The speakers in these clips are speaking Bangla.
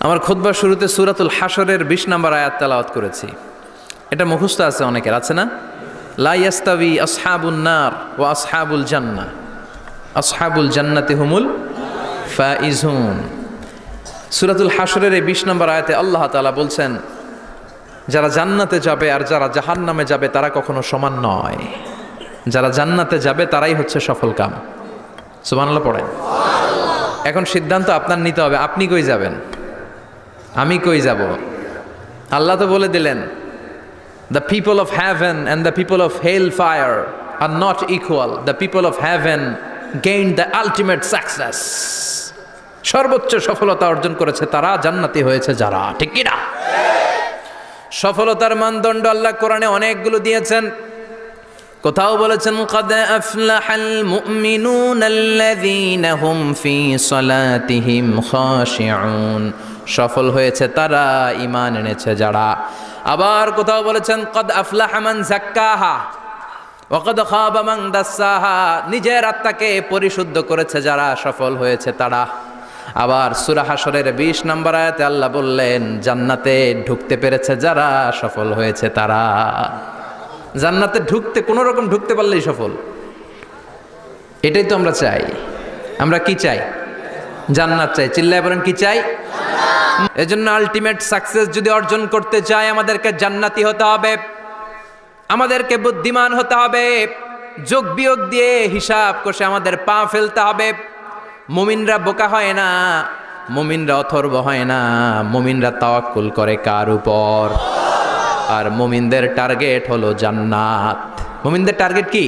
আমার খুতবার শুরুতে সূরাতুল হাশরের ২০ নম্বর আয়াত তেলাওয়াত করেছি। এটা মুখস্থ আছে অনেকের, আছে না? লা ইয়াস্তাবি আসহাবুন নার ওয়া আসহাবুল জান্নাহ, আসহাবুল জান্নাতি হুমুল ফাইজুন। সূরাতুল হাশরের এই ২০ নম্বর আয়াতে আল্লাহ তাআলা বলছেন, যারা জান্নাতে যাবে আর যারা জাহান্নামে যাবে তারা কখনো সমান নয়। যারা জান্নাতে যাবে তারাই হচ্ছে সফল কাম। সুবহানাল্লাহ পড়েন। এখন সিদ্ধান্ত আপনার নিতে হবে, আপনি কই যাবেন, আমি কই যাব। আল্লাহ তো বলে দিলেন, the people of heaven and the people of hellfire are not equal. The people of heaven gained the ultimate success. সর্বোচ্চ সফলতা অর্জন করেছে তারা, জান্নাতি হয়েছে যারা। ঠিক কি না? সফলতার মানদণ্ড আল্লাহ কোরআনে অনেকগুলো দিয়েছেন। কোথাও বলেছেন, قد أفلح المؤمنون الذين هم في صلاتهم خاشعون, সফল হয়েছে তারা, ঈমান এনেছে যারা। আবার কোথাও বলেছেন, قد أفلح من زكاها وقد خاب من دساها, নিজের আত্মাকে পরিশুদ্ধ করেছে যারা, সফল হয়েছে তারা। আবার সূরা হাশরের ২০ নম্বর আয়াতে আল্লাহ বললেন, জান্নাতে ঢুকতে পেরেছে যারা, সফল হয়েছে তারা। জান্নাতে ঢুকতে, কোনো রকম ঢুকতে পারলেই সফল। এটাই তো আমরা চাই। আমরা কি চাই? জান্নাত চাই। চিল্লায় বলেন কি চাই? এজন্য আলটিমেট সাকসেস যদি অর্জন করতে চাই, আমাদেরকে জান্নাতি হতে হবে, আমাদেরকে বুদ্ধিমান হতে হবে, যোগ বিয়োগ দিয়ে হিসাব কষে আমাদের পা ফেলতে হবে। মুমিনরা বোকা হয় না, মুমিনরা অথর্ব হয় না, মুমিনরা তাওয়াক্কুল করে কার উপর? আর মুমিনদের টার্গেট হলো জান্নাত। মুমিনদের টার্গেট কি?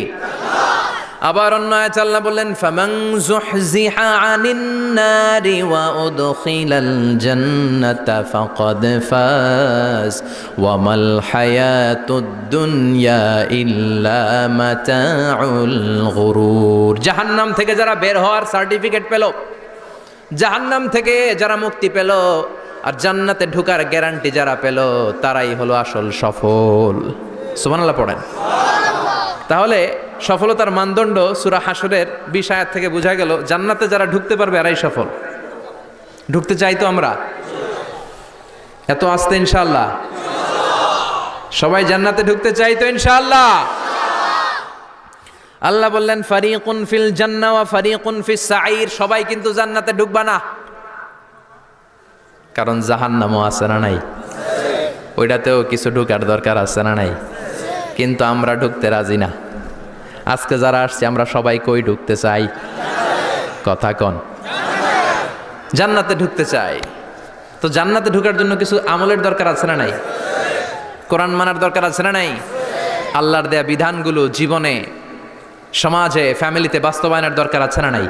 আবার অন্য আয়াতে আল্লাহ বললেন, ফামান যুহজিহা আনিন নারি ওয়া উদখিলাল জান্নাতা ফাকাদ ফাজ ওয়া মাল হায়াতুদ দুনিয়া ইল্লা মাতাউল গুরুর। জাহান্নাম থেকে যারা বের হওয়ার সার্টিফিকেট পেল, জাহান্নাম থেকে যারা মুক্তি পেল, আর জান্নাতে ঢোকার গ্যারান্টি যারা পেল, তারাই হলো আসল সফল। সুবহানাল্লাহ পড়েন। তাহলে সফলতার মানদণ্ড সূরা হাশরের ২০ আয়াত থেকে বোঝা গেল, জান্নাতে যারা ঢুকতে পারবে এরাই সফল। ঢুকতে চাই তো আমরা? এত আস্তে ইনশাআল্লাহ? সবাই জান্নাতে ঢুকতে চাই তো ইনশাআল্লাহ? আল্লাহ বললেন, ফারিকুন ফিল জান্নাহ ওয়া ফারিকুন ফিস সাঈর। সবাই কিন্তু জান্নাতে ঢুকবা না, কারণ জাহান্নামও আছে না নাই? ওইটাতেও কিছু ঢুকার দরকার আছে না নাই? কিন্তু আমরা ঢুকতে রাজি না। আজকে যারা আসছে আমরা সবাই কই ঢুকতে চাই? কথা কন। জান্নাতে ঢুকতে চাই। তো জান্নাতে ঢুকার জন্য কিছু আমলের দরকার আছে না নাই? কোরআন মানার দরকার আছে না নাই? আল্লাহর দেয়া বিধানগুলো জীবনে, সমাজে, ফ্যামিলিতে বাস্তবায়নের দরকার আছে না নাই?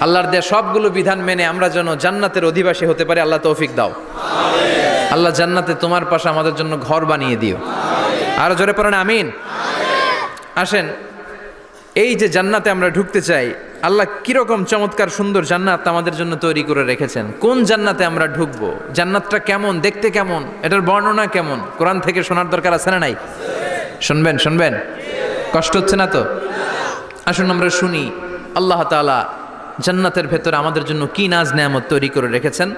আল্লাহর দেয়া সবগুলো বিধান মেনে আমরা যেন জান্নাতের অধিবাসী হতে পারি, আল্লাহ তৌফিক দাও। আল্লাহ জান্নাতে তোমার পাশে আমাদের জন্য ঘর বানিয়ে দিও। আরো জোরে পড়েন আমিন। আসেন, এই যে জান্নাতে আমরা ঢুকতে চাই, আল্লাহ কিরকম চমৎকার সুন্দর জান্নাত আমাদের জন্য তৈরি করে রেখেছেন। কোন জান্নাতে আমরা ঢুকবো, জান্নাতটা কেমন, দেখতে কেমন, এটার বর্ণনা কেমন, কোরআন থেকে শোনার দরকার আছে না নাই? শুনবেন? শুনবেন? কষ্ট হচ্ছে না তো? আসুন আমরা শুনি আল্লাহ তাআলা জান্নাতের ভেতরে আমাদের জন্য কি নাজ নেয়ামত তৈরি করে রেখেছেন।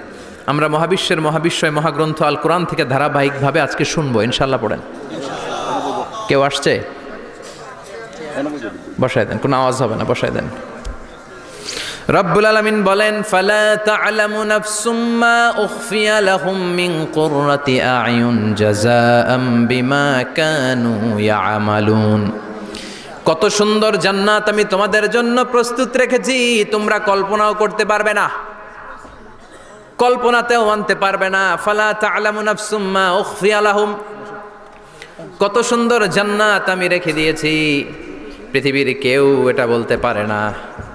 আমরা মহাবিশ্বের মহাবিশ্বয় মহাগ্রন্থ আল কোরআন থেকে ধারাবাহিকভাবে আজকে শুনবো ইনশাআল্লাহ। পড়েন। কেউ আসছে? বসায় দেন, কোনো আওয়াজ হবে না, বসায় দেন। রব্বুল আলামিন বলেন, ফালা তা'লামু নাফসুম মা উখফিয়া লাহুম মিন কুররাতি আ'য়ুন জাযাআম বিমা কানু ইয়া'মালুন। কত সুন্দর জান্নাত আমি তোমাদের জন্য প্রস্তুত রেখেছি, তোমরা কল্পনাও করতে পারবে না, কল্পনাতেও আনতে পারবে না। ফালা তা'লামু নাফসুম মা উখফিয়া লাহুম, কত সুন্দর জান্নাত আমি রেখে দিয়েছি, পৃথিবীর কেউ এটা বলতে পারে না।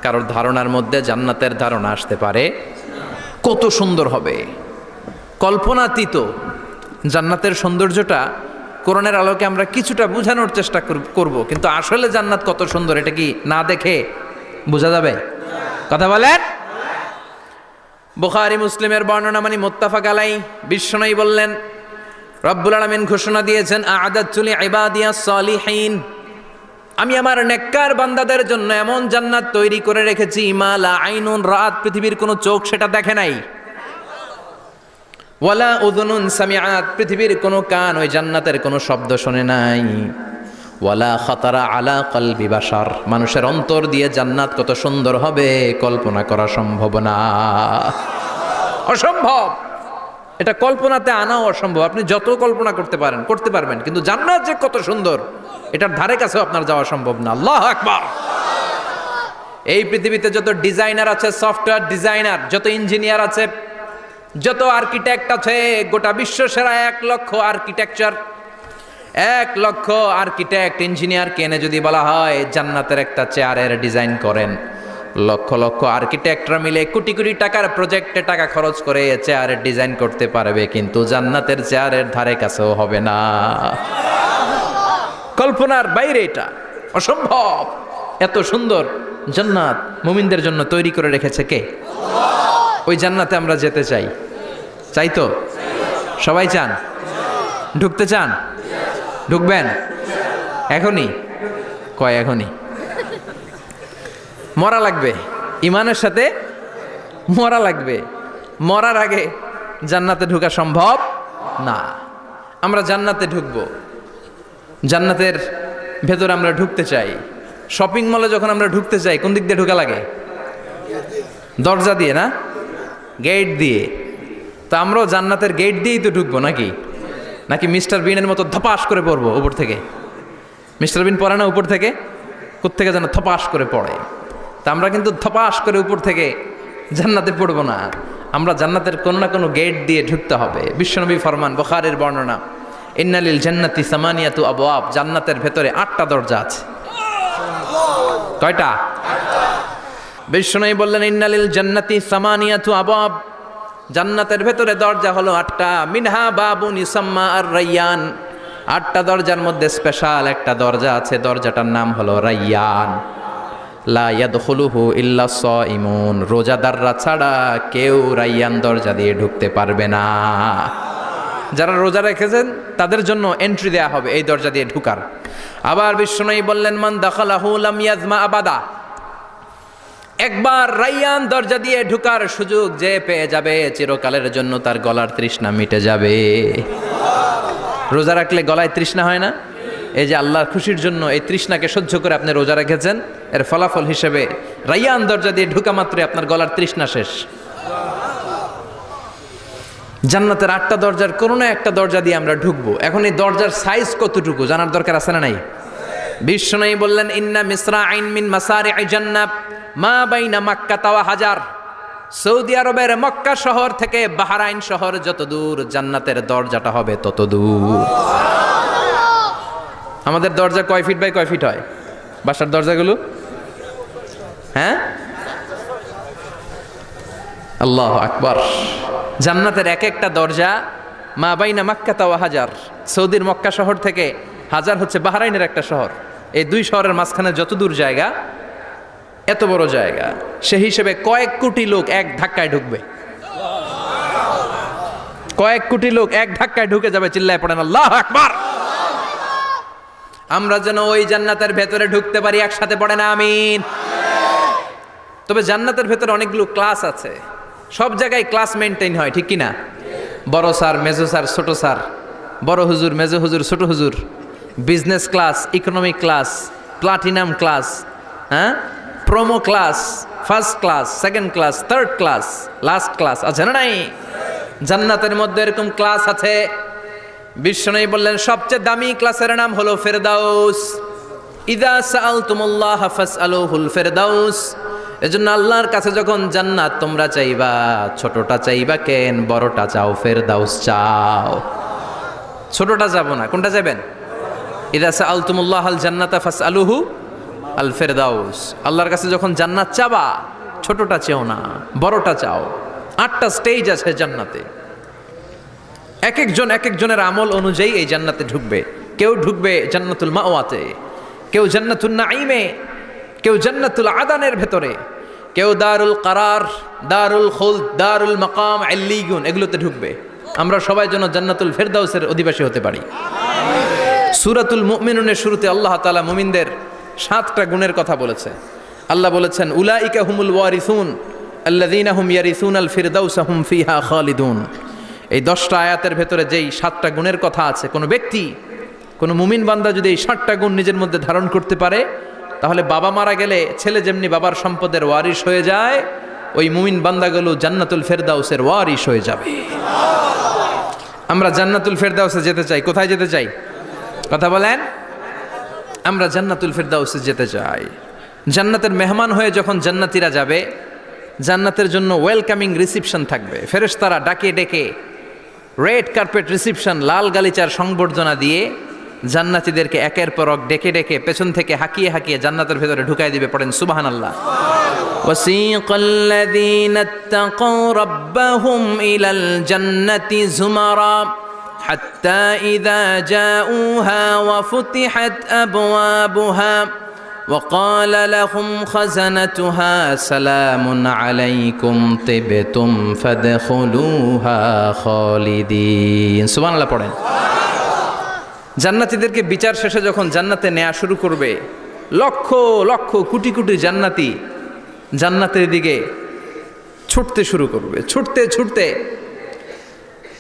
কারোর ধারণার মধ্যে জান্নাতের ধারণা আসতে পারে কত সুন্দর হবে, কল্পনাতীত। জান্নাতের সৌন্দর্যটা কোরআনের আলোকে আমরা কিছুটা বোঝানোর চেষ্টা করব, কিন্তু আসলে জান্নাত কত সুন্দর এটা কি না দেখে বোঝা যাবে? কথা বলেন। বুখারী মুসলিমের বর্ণনা মানে মুত্তাফাক আলাইহি। বিশ্বনবী বললেন, রব্বুল আলামিন ঘোষণা দিয়েছেন, আ'আদাতু লিইবাদিয়াস সালিহিন, আমি আমার নেককার বান্দাদের জন্য এমন জান্নাত তৈরি করে রেখেছি, মা লা আইনুন রাত, পৃথিবীর কোনো চোখ সেটা দেখে নাই। ওয়ালা উযুনুন সামিআত, পৃথিবীর কোনো কান ওই জান্নাতের কোনো শব্দ শোনে নাই। ওয়ালা খাতারা আলা কলবি বাশার, মানুষের অন্তর দিয়ে জান্নাত কত সুন্দর হবে কল্পনা করা সম্ভব না, অসম্ভব। এটা কল্পনাতে আনাও অসম্ভব। আপনি যত কল্পনা করতে পারবেন, কিন্তু জান্নাত যে কত সুন্দর এটার ধারে কাছেও আপনার যাওয়া সম্ভব না। আল্লাহু আকবার। এই পৃথিবীতে যত ডিজাইনার আছে, সফটওয়্যার ডিজাইনার, যত ইঞ্জিনিয়ার আছে, যত আর্কিটেক্ট আছে, গোটা বিশ্ব সেরা 1 লক্ষ আর্কিটেকচার, 1 লক্ষ আর্কিটেক্ট ইঞ্জিনিয়ারকে এনে যদি বলা হয় জান্নাতের একটা চেয়ারের ডিজাইন করেন, লক্ষ লক্ষ আর্কিটেক্টরা মিলে কোটি কোটি টাকার প্রজেক্টে টাকা খরচ করে চেয়ারের ডিজাইন করতে পারবে, কিন্তু জান্নাতের চেয়ারের ধারে কাছেও হবে না। কল্পনার বাইরে, এটা অসম্ভব। এত সুন্দর জান্নাত মুমিনদের জন্য তৈরি করে রেখেছে কে? ওই জান্নাতে আমরা যেতে চাই। চাই তো? সবাই চান? ঢুকতে চান? ঢুকবেন এখনই? কয় এখনই? মরা লাগবে, ইমানের সাথে মরা লাগবে। মরার আগে জান্নাতে ঢোকা সম্ভব না। আমরা জান্নাতে ঢুকবো, জান্নাতের ভেতরে আমরা ঢুকতে চাই। শপিং মলে যখন আমরা ঢুকতে চাই কোন দিক দিয়ে ঢোকা লাগে? দরজা দিয়ে না, গেট দিয়ে। তা আমরাও জান্নাতের গেট দিয়েই তো ঢুকবো নাকি? নাকি মিস্টার বিনের মতো ধপাস করে পড়বো উপর থেকে? মিস্টার বিন পড়ে না উপর থেকে? কোত্থেকে যেন ধপাস করে পড়ে। তা আমরা কিন্তু ধপাস করে উপর থেকে জান্নাতে পড়বো না, আমরা জান্নাতের কোনো না কোনো গেট দিয়ে ঢুকতে হবে। বিশ্বনবী ফরমান, বুখারীর বর্ণনা, ইন্নালিল জান্নাতি সামানিয়াতু আবওয়াব, জান্নাতের ভেতরে 8টা দরজা আছে। কয়টা? বিশ্বনবী বললেন ইন্নালিল জান্নাতি সামানিয়াতু আবওয়াব, জান্নাতের ভেতরে দরজা হলো 8টা। মিনহা বাবুন ইউসাম্মা আর রায়্যান, 8টা দরজার মধ্যে স্পেশাল একটা দরজা আছে, দরজাটার নাম হলো রায়্যান। লা ইয়াদখুলুহু ইল্লা সাইমুন, রোজাদাররা ছাড়া কেউ রায়্যান দরজা দিয়ে ঢুকতে পারবে না। যারা রোজা রেখেছেন তাদের জন্য এন্ট্রি দেয়া হবে এই দরজা দিয়ে ঢুকার। আবার বিশ্বনবী বললেন, মান দাখালাহু লাম ইয়াজমা আবাদা, একবার রায়্যান দরজা দিয়ে ঢুকার সুযোগ যে পেয়ে যাবে চিরকালের জন্য তার গলার তৃষ্ণা মিটে যাবে। রোজা রাখলে গলায় তৃষ্ণা হয় না? এই যে আল্লাহর খুশির জন্য এই তৃষ্ণাকে সহ্য করে আপনি রোজা রেখেছেন, এর ফলাফল হিসেবে রায়্যান দরজা দিয়ে ঢুকা মাত্রই আপনার গলার তৃষ্ণা শেষ। জান্নাতের 8টা দরজার কোনো না একটা দরজা দিয়ে আমরা ঢুকবো। এখন এই দরজার সাইজ কতটুকু জানার দরকার আছে না নাই? বিশ্বনবী বললেন, ইন্না মিসরাইন মিন মাসারি'i জান্নাহ মা বাইনা মাক্কা ওয়া হাজার, সৌদি আরবের মক্কা শহর থেকে বাহরাইন শহর যত দূর, জান্নাতের দরজাটা হবে তত দূর। আমাদের দরজা কয় ফিট বাই কয় ফিট হয় বাসার দরজাগুলো? হ্যাঁ, আল্লাহু আকবার। জান্নাতের এক একটা দরজা মা বাইনা মাক্কা ওয়া হাজার, সৌদির মক্কা শহর থেকে হাজার হচ্ছে বাহরাইনের একটা শহর, এই 2 শহরের মাঝখানে যত দূর জায়গা, এত বড় জায়গা, সেই হিসেবে কয়েক কোটি লোক এক ধাক্কায় ঢুকবে। কয়েক কোটি লোক এক ধাক্কায় ঢুকে যাবে। চিল্লায় পড়েন আল্লাহু আকবার। আমরা যেন ওই জান্নাতের ভেতরে ঢুকতে পারি, একসাথে পড়েন আমিন। তবে জান্নাতের ভেতরে অনেকগুলো ক্লাস আছে, সব জায়গায় ক্লাস মেনটেন হয়, ঠিক কিনা? বড় স্যার, মেজো স্যার, ছোট স্যার, বড় হুজুর, মেজো হুজুর, ছোট হুজুর, business class, economic class, platinum class, হ্যাঁ, promo class, first class, second class, third class, last class আছে না নাই? জান্নাতের মধ্যে এরকম ক্লাস আছে। বিশ্বনবী বললেন সবচেয়ে দামি ক্লাসের নাম হলো ফেরদাউস। ইযা সাআলতুমুল্লাহ ফাসআলুহুল ফেরদাউস। এজন্য আল্লাহর কাছে যখন জান্নাত তোমরা চাইবা, ছোটটা চাইবা কেন, বড়টা চাও, ফেরদাউস চাও। ছোটটা যাবো না, কোনটা যাবেন? ইযা সাআলতুমুল্লাহ আল জান্নাতা ফাসআলুহু আল ফেরদাউস। আল্লাহর কাছে যখন জান্নাত চাবা, ছোটটা চেও না, বড়টা চাও। 8টা স্টেজ আছে জান্নাতে, এক একজনের আমল অনুযায়ী এই জান্নাতে ঢুকবে। কেউ ঢুকবে জান্নাতুল মাওয়াতে, কেউ জান্নাতুল নাঈমে, কেউ জান্নাতুল আদানের ভেতরে, কেউ দারুল কারার, দারুল খুলদ, দারুল মাকাম, আল্লিগুন, এগুলোতে ঢুকবে। আমরা সবাই যেন জান্নাতুল ফেরদাউসের অধিবাসী হতে পারি। সূরাতুল মুমিনুনের শুরুতে আল্লাহ তাআলা মুমিনদের 7টা গুণের কথা বলেছে। আল্লাহ বলেছেন, উলাইকা হুমুল ওয়ারিসুন আল্লাযীনা হুম ইয়ারিসুনাল ফিরদাউসা হুম ফিহা খালিদুন। এই 10টা আয়াতের ভেতরে যেই 7টা গুণের কথা আছে, কোনো ব্যক্তি, কোনো মুমিন বান্দা যদি এই 7টা গুণ নিজের মধ্যে ধারণ করতে পারে, তাহলে বাবা মারা গেলে ছেলে যেমনি বাবার সম্পদের ওয়ারিশ হয়ে যায়, ওই মুমিন বান্দাগুলো জান্নাতুল ফেরদাউসের ওয়ারিশ হয়ে যাবে। আমরা জান্নাতুল ফেরদাউসে যেতে চাই। কোথায় যেতে চাই? কথা বলেন। আমরা জান্নাতুল ফেরদাউসে যেতে চাই। জান্নাতের মেহমান হয়ে যখন জান্নাতীরা যাবে, জান্নাতের জন্য ওয়েলকামিং রিসিপশন থাকবে। ফেরেশতারা ডাকে ডেকে রেড কার্পেট রিসিপশন, লাল গালিচার সংবর্ধনা দিয়ে জান্নাতীদেরকে একের পর এক ডেকে ডেকে পেছন থেকে হাঁকিয়ে হাঁকিয়ে জান্নাতের ভেতরে ঢুকাই দিবে। পড়েন সুবহানাল্লাহ। وسيق الذين اتقوا ربهم إلى الجنة زمرا حتى إذا جاءوها وفتحت أبوابها وقال لهم خزنتها سلام عليكم طبتم فادخلوها خالدين سبحان الله পড়েন। জান্নাতীদেরকে বিচার শেষে যখন জান্নাতে নেওয়া শুরু করবে, লক্ষ লক্ষ কোটি কোটি জান্নাতি জান্নাতের দিকে ছুটতে শুরু করবে। ছুটতে ছুটতে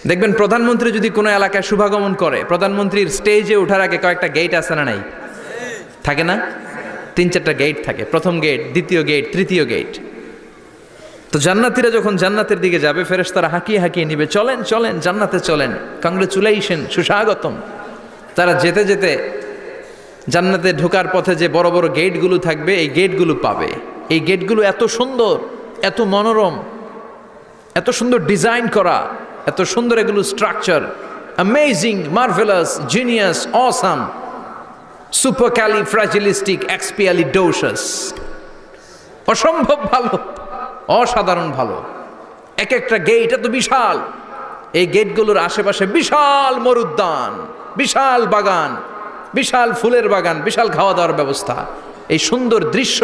দেখবেন প্রধানমন্ত্রী যদি কোনো এলাকায় শুভাগমন করে, প্রধানমন্ত্রীর স্টেজে ওঠার আগে কয়েকটা গেট আছে না নাই? থাকে না? 3-4টা গেট থাকে। প্রথম গেট, দ্বিতীয় গেট, তৃতীয় গেট। তো জান্নাতীরা যখন জান্নাতের দিকে যাবে, ফেরেশতারা হাঁকিয়ে হাঁকিয়ে নিবে, চলেন চলেন জান্নাতে চলেন, কংগ্রেচুলেশন, সুস্বাগতম। তারা যেতে যেতে জান্নাতে ঢোকার পথে যে বড় বড় গেটগুলো থাকবে, এই গেটগুলো পাবে। এই গেটগুলো এত সুন্দর, এত মনোরম, এত সুন্দর ডিজাইন করা, এত সুন্দর এগুলো structure, amazing, marvellous, genius, awesome, supercalifragilisticexpialidocious, অসম্ভব ভালো, অসাধারণ ভালো। এক একটা গেট এত বিশাল। এই গেটগুলোর আশেপাশে বিশাল মরুদ্যান, বিশাল বাগান, বিশাল ফুলের বাগান, বিশাল খাওয়া দাওয়ার ব্যবস্থা। এই সুন্দর দৃশ্য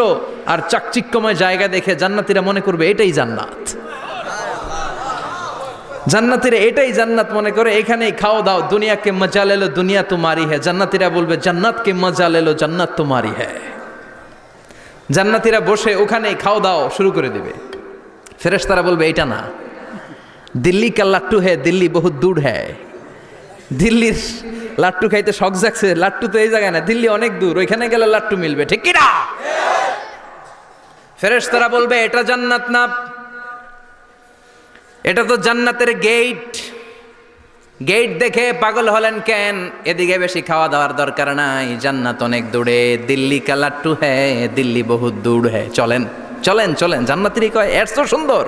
আর চাকচিক্যময় জায়গা দেখে জান্নাতীরা মনে করবে এটাই জান্নাত। জান্নাতীরা এটাই জান্নাত মনে করে, এখানেই খাওয়া দাও। দুনিয়া কে মজা লে লো দুনিয়া তোমারি হ্যায়। জান্নাতীরা বলবে জান্নাত কে মজা লে লো জান্নাত তোমারি হ্যায়। জান্নাতীরা বসে ওখানেই খাওয়া দাও শুরু করে দিবে। ফেরেশতারা বলবে এটা না, দিল্লি কা লাট্টু হ্যায়, দিল্লি বহুত দূর হ্যায়। দিল্লির লাট্টু খাইতে শখ জাগছে, লাট্টু তো এই জায়গায় না, দিল্লি অনেক দূর, ওইখানে গেলে লাট্টু মিলবে, ঠিক কি না? ফেরেশতারা বলবে এটা জান্নাত না, এটা তো জান্নাতের গেট। গেট দেখে পাগল হলেন কেন? এদিকে বেশি খাওয়া দাওয়ার দরকার নাই, জান্নাত অনেক দূরে। দিল্লি কা লাট্টু হ্যায়, দিল্লি বহুত দূর হ্যায়। চলেন চলেন চলেন। জান্নাতিরই কয় এর চেয়ে সুন্দর,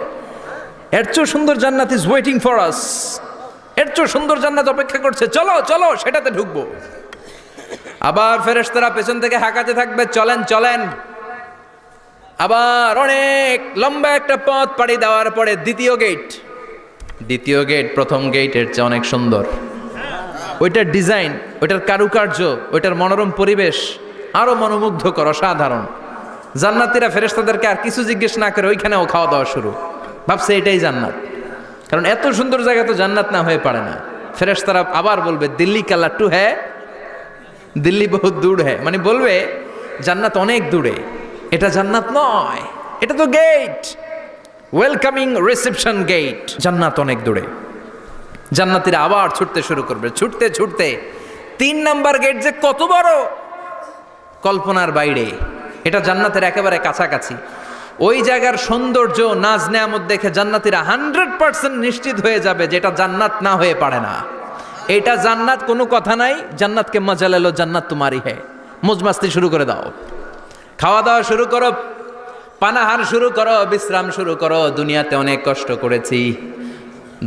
এর চেয়ে সুন্দর জান্নাত ইজ ওয়েটিং ফর আস। এর চেয়ে সুন্দর জান্নাত অপেক্ষা করছে, চলো চলো সেটাতে ঢুকবো। আবার ফেরেশতারা পেছন থেকে হাঁকাতে থাকবে, চলেন চলেন। আবার অনেক লম্বা একটা পথ পাড়ি দেওয়ার পরে দ্বিতীয় গেট। দ্বিতীয় গেট প্রথম গেটের চেয়ে অনেক সুন্দর। ওইটার ডিজাইন, ওইটার কারুকার্য, ওইটার মনোরম পরিবেশ আরো মনোমুগ্ধকর, অসাধারণ। জান্নাতীরা ফেরেশতাদেরকে আর কিছু জিজ্ঞেস না করে ওইখানেও খাওয়া দাওয়া শুরু। ভাবছে এটাই জান্নাত, কারণ এত সুন্দর জায়গা তো জান্নাত না হয়ে পারে না। ফেরেশতারা আবার বলবে দিল্লি কা লাট্টু হ্যায়, দিল্লি বহুত দূর হ্যায়, মানে বলবে জান্নাত অনেক দূরে, এটা জান্নাত নয়, এটা তো গেট, ওয়েলকামিং রিসেপশন গেট, জান্নাত অনেক দূরে। জান্নাতীরা আবার ছুটতে শুরু করবে। ছুটতে ছুটতে 3 নাম্বার গেট যে কত বড়, কল্পনার বাইরে। এটা জান্নাতের একেবারে কাছাকাছি। ওই জায়গার সৌন্দর্য, নাজ নেয়ামত দেখে জান্নাতীরা 100% নিশ্চিত হয়ে যাবে যে এটা জান্নাত না হয়ে পারে না, এটা জান্নাত, কোনো কথা নাই। জান্নাতকে মজা লেলো জান্নাত তোমারি হ্যায়। মজমাস্তি শুরু করে দাও, খাওয়া দাওয়া শুরু করো, পানাহার শুরু করো, বিশ্রাম শুরু করো। দুনিয়াতে অনেক কষ্ট করেছি,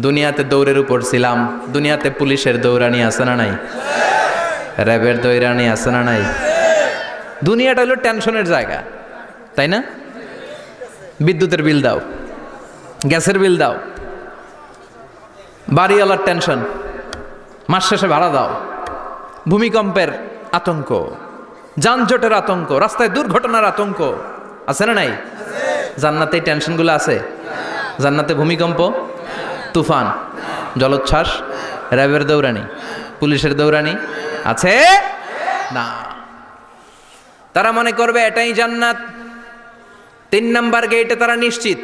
দুনিয়াতে দৌড়ের উপর ছিলাম, দুনিয়াতে পুলিশের দৌড়ানি আছে না নাই, র্যাবের দৌড়ানি আছে না নাই। দুনিয়াটা হলো টেনশনের জায়গা, তাই না? বিদ্যুতের বিল দাও, গ্যাসের বিল দাও, বাড়িওয়ালার টেনশন, মাস শেষে ভাড়া দাও, ভূমিকম্পের আতঙ্ক, যানজটের আতঙ্ক, রাস্তায় দুর্ঘটনার আতঙ্ক আছে না নাই? জান্নাতে এই টেনশনগুলো আছে? জান্নাতে ভূমিকম্প, তুফান, জলোচ্ছ্বাস, র্যাবের দৌড়ানি, পুলিশের দৌড়ানি আছে না। তারা মনে করবে এটাই জান্নাত। 3 নাম্বার গেটে তারা নিশ্চিত,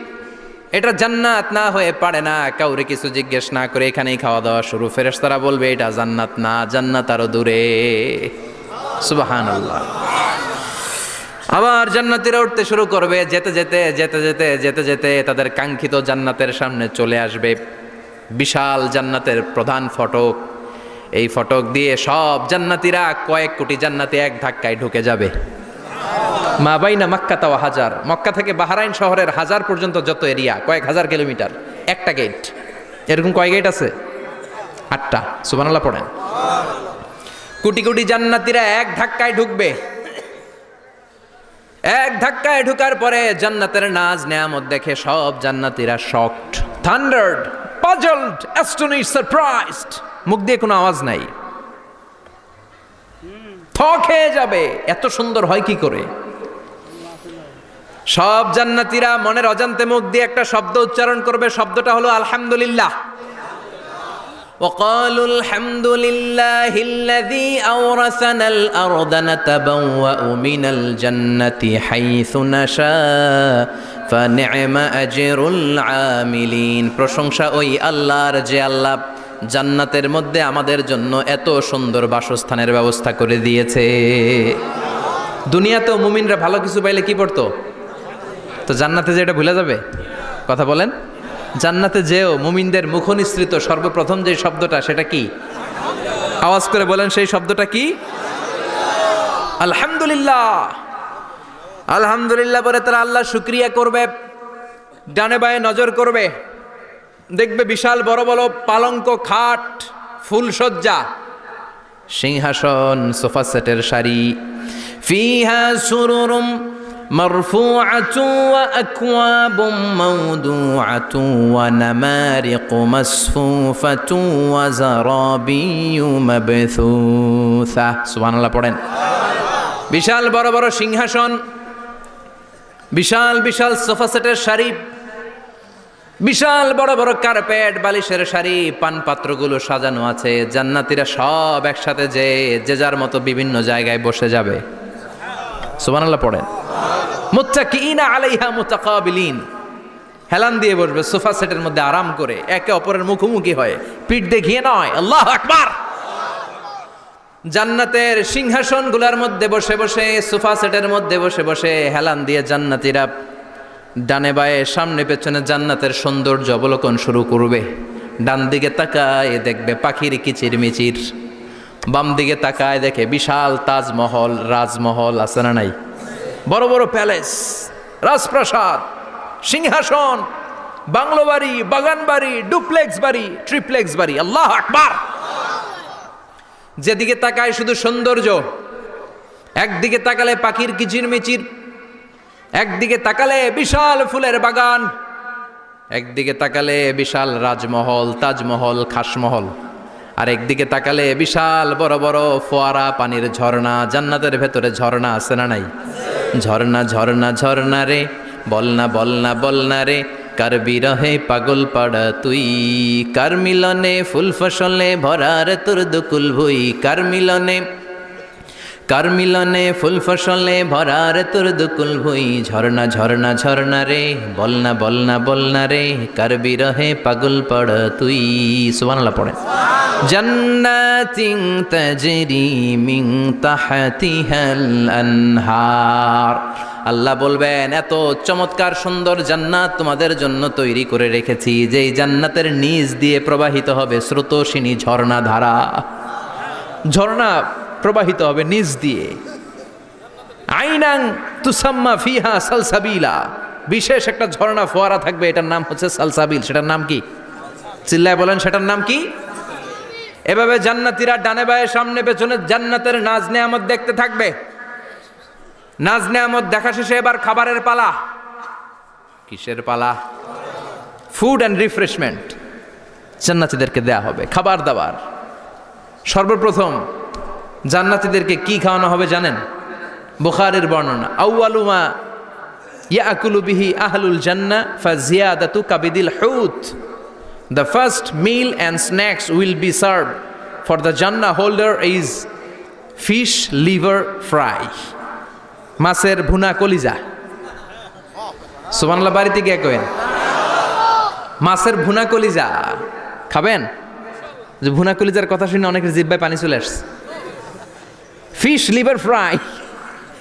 এটা জান্নাত না হয়ে পারে না, কাউরে কিছু জিজ্ঞেস না করে এখানেই খাওয়া দাওয়া শুরু। ফেরেশতারা বলবে এটা জান্নাত না, জান্নাত আরো দূরে। সুবহানাল্লাহ। আবার জান্নাতীরা উঠতে শুরু করবে, যেতে যেতে যেতে যেতে যেতে যেতে তাদের কাঙ্ক্ষিত জান্নাতের সামনে চলে আসবে। বিশাল জান্নাতের প্রধান ফটক, এই ফটক দিয়ে সব জান্নাতীরা, কয়েক কোটি জান্নাতি এক ধাক্কায় ঢুকে যাবে। মা বাইনা মাক্কা তাওয়া হাজার, মক্কা থেকে বাহরাইন শহরের হাজার পর্যন্ত যত এরিয়া, কয়েক হাজার কিলোমিটার, একটা গেট। এরকম কয় গেট আছে? 8টা। সুবহানাল্লাহ পড়েন। কোটি কোটি জান্নাতীরা এক ধাক্কায় ঢুকবে। এক ধাক্কায় ঢুকার পরে জান্নাতের নাজ নেয়ামত দেখে সব জান্নাতীরা শকড, থান্ডার্ড, পাজলড, অ্যাস্টনিশড, সারপ্রাইজড। মুখ দিয়ে কোনো আওয়াজ নাই, থক হয়ে যাবে, এত সুন্দর হয় কি করে। সব জান্নাতীরা মনের অজান্তে মুখ দিয়ে একটা শব্দ উচ্চারণ করবে, শব্দটা হলো আলহামদুলিল্লাহ। وقالوا الحمد لله الذي أورثنا الأرض نتبوأ من الجنة حيث نشاء فنعم أجر العاملين। প্রশংসা ওই আল্লাহর যে আল্লাহ জান্নাতের মধ্যে আমাদের জন্য এত সুন্দর বাসস্থানের ব্যবস্থা করে দিয়েছে। দুনিয়াতেও মুমিনরা ভালো কিছু পাইলে কি পড়তো? তো জান্নাতে যে এটা ভুলে যাবে? কথা বলেন। জান্নাতে যেও মুমিনদের মুখনিসৃত সর্বপ্রথম যে শব্দটা, সেটা কি? আওয়াজ করে বলেন, সেই শব্দটা কি? আলহামদুলিল্লাহ। আলহামদুলিল্লাহ বলে তারা আল্লাহ শুকরিয়া করবে, ডানে বায়ে নজর করবে, দেখবে বিশাল বড় বড় পালঙ্ক, খাট, ফুলসজ্জা, সিংহাসন, সোফা সেটের সারি। ফিহা সুরুরুম মারফুআতু ওয়া আকওয়াবুম মাওদুআতু ওয়া নামারিকু মাসফুফাতু ওয়া যারাবিয়্যু মাবথুসা। সুবহানাল্লাহ পড়েন। বিশাল বড় বড় সিংহাসন, বিশাল বিশাল সোফা সেটের সারি, বিশাল বড় বড় কার্পেট, বালিশের সারি, পানপাত্রগুলো সাজানো আছে। জান্নাতীরা সব একসাথে যে যার মতো বিভিন্ন জায়গায় বসে যাবে। সুবহানাল্লাহ পড়েন। মুত্তাকিইনা আলাইহা মুতাকাবিলিন, হেলান দিয়ে বসবে সোফা সেটের মধ্যে আরাম করে, একে অপরের মুখোমুখি হয়ে, পিঠ দেখিয়ে নয়। আল্লাহু আকবার। জান্নাতের সিংহাসনগুলোর মধ্যে বসে বসে, সোফা সেটের মধ্যে বসে বসে হেলান দিয়ে জান্নাতীরা ডানে বায়ে সামনে পেছনে জান্নাতের সৌন্দর্য অবলোকন শুরু করবে। ডান দিকে তাকায় দেখবে পাখির কিচিরমিচির, বাম দিকে তাকায় দেখে বিশাল তাজমহল, রাজমহল আছে না নাই? বড় বড় প্যালেস, রাজপ্রাসাদ, সিংহাসন, বাংলো বাড়ি, বাগান বাড়ি, ডুপ্লেক্স বাড়ি, ট্রিপ্লেক্স বাড়ি। আল্লাহু আকবার। যেদিকে তাকায় শুধু সৌন্দর্য। একদিকে তাকালে পাখির কিচিরমিচির, একদিকে তাকালে বিশাল ফুলের বাগান, একদিকে তাকালে বিশাল রাজমহল, তাজমহল, খাসমহল, আর একদিকে তাকালে বিশাল বড় বড় ফোয়ারা, পানির ঝর্ণা। জান্নাতের ভেতরে ঝর্ণা আছে না নাই? ঝর্ণা ঝর্ণা ঝর্ণা রে, বলনা বলনা বলনা রে, কার বিরহে পাগল পাড়া তুই, কার মিলনে ফুল ফসলে ভরার তোর দুকুল ভুই, কার মিলনে ফুল ফসলে ভরার তোর দুকুল ভুই। ঝর্ণা ঝর্ণা ঝর্ণা রে, বলনা বলনা বলনা রে, কার বিরহে পাগল পাড়া তুই। সুবহানাল্লাহ পড়ে। জান্নাতিন তাজরি মিন তাহতিহাল আনহার। আল্লাহ বলবেন, এত চমৎকার সুন্দর জান্নাত তোমাদের জন্য তৈরি করে রেখেছি, যেই জান্নাতের নিচ দিয়ে প্রবাহিত হবে স্রোতস্বিনী ঝর্ণা ধারা। ঝর্ণা প্রবাহিত হবে নিচ দিয়ে। আইনাং তুসাম্মা ফিহা সালসাবিলা, বিশেষ একটা ঝর্ণা ফোয়ারা থাকবে, এটার নাম হচ্ছে সালসাবিল। সেটার নাম কি? চিল্লায় বলেন, সেটার নাম কি? এভাবে জান্নাতীরা ডানে বায়ে সামনে পেছনে জান্নাতের নাজ নেয়ামত দেখতে থাকবে। নাজ নেয়ামত দেখা শেষে এবার খাবারের পালা। কিসের পালা? ফুড অ্যান্ড রিফ্রেশমেন্ট জান্নাতীদেরকে দেয়া হবে, খাবার দাবার। সর্বপ্রথম জান্নাতীদেরকে কি খাওয়ানো হবে জানেন? বুখারীর বর্ণনা, আউয়ালু মা ইয়াকুলু বিহি আহলুল জান্নাহ ফাজিয়াদাতু কাবিদিল হুত। The first meal and snacks will be served for the Jannah holder is fish liver fry, মাছের ভুনা কলিজা। সুবহানাল্লাহ, বাড়িতে গিয়ে কইন। মাছের ভুনা কলিজা খাবেন? যে ভুনা কলিজার কথা শুনে অনেকের জিহ্বায় পানি চলে আসছে। ফিশ লিভার ফ্রাই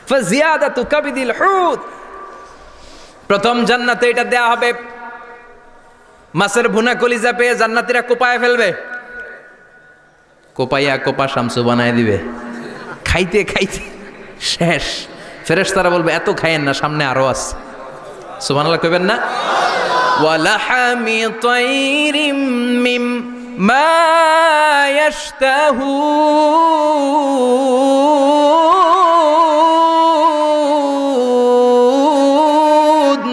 ফাজিয়াদাতু কাবিদিল হুত, প্রথম জান্নাতে এটা দেয়া হবে। মাছের ভুনা কলিজা পেয়ে জান্নাতীরা কোপায় ফেলবে, কোপাইয়া কোপা শামসু বানায় দিবে। খাইতে খাইতে শেষ। ফেরেশতারা বলবে এত খাইয়েন না, সামনে আরো আছে। সুবহানাল্লাহ কইবেন না? ওয়ালাহামি তাইরিম মিম্মা ইয়াশতাহুন,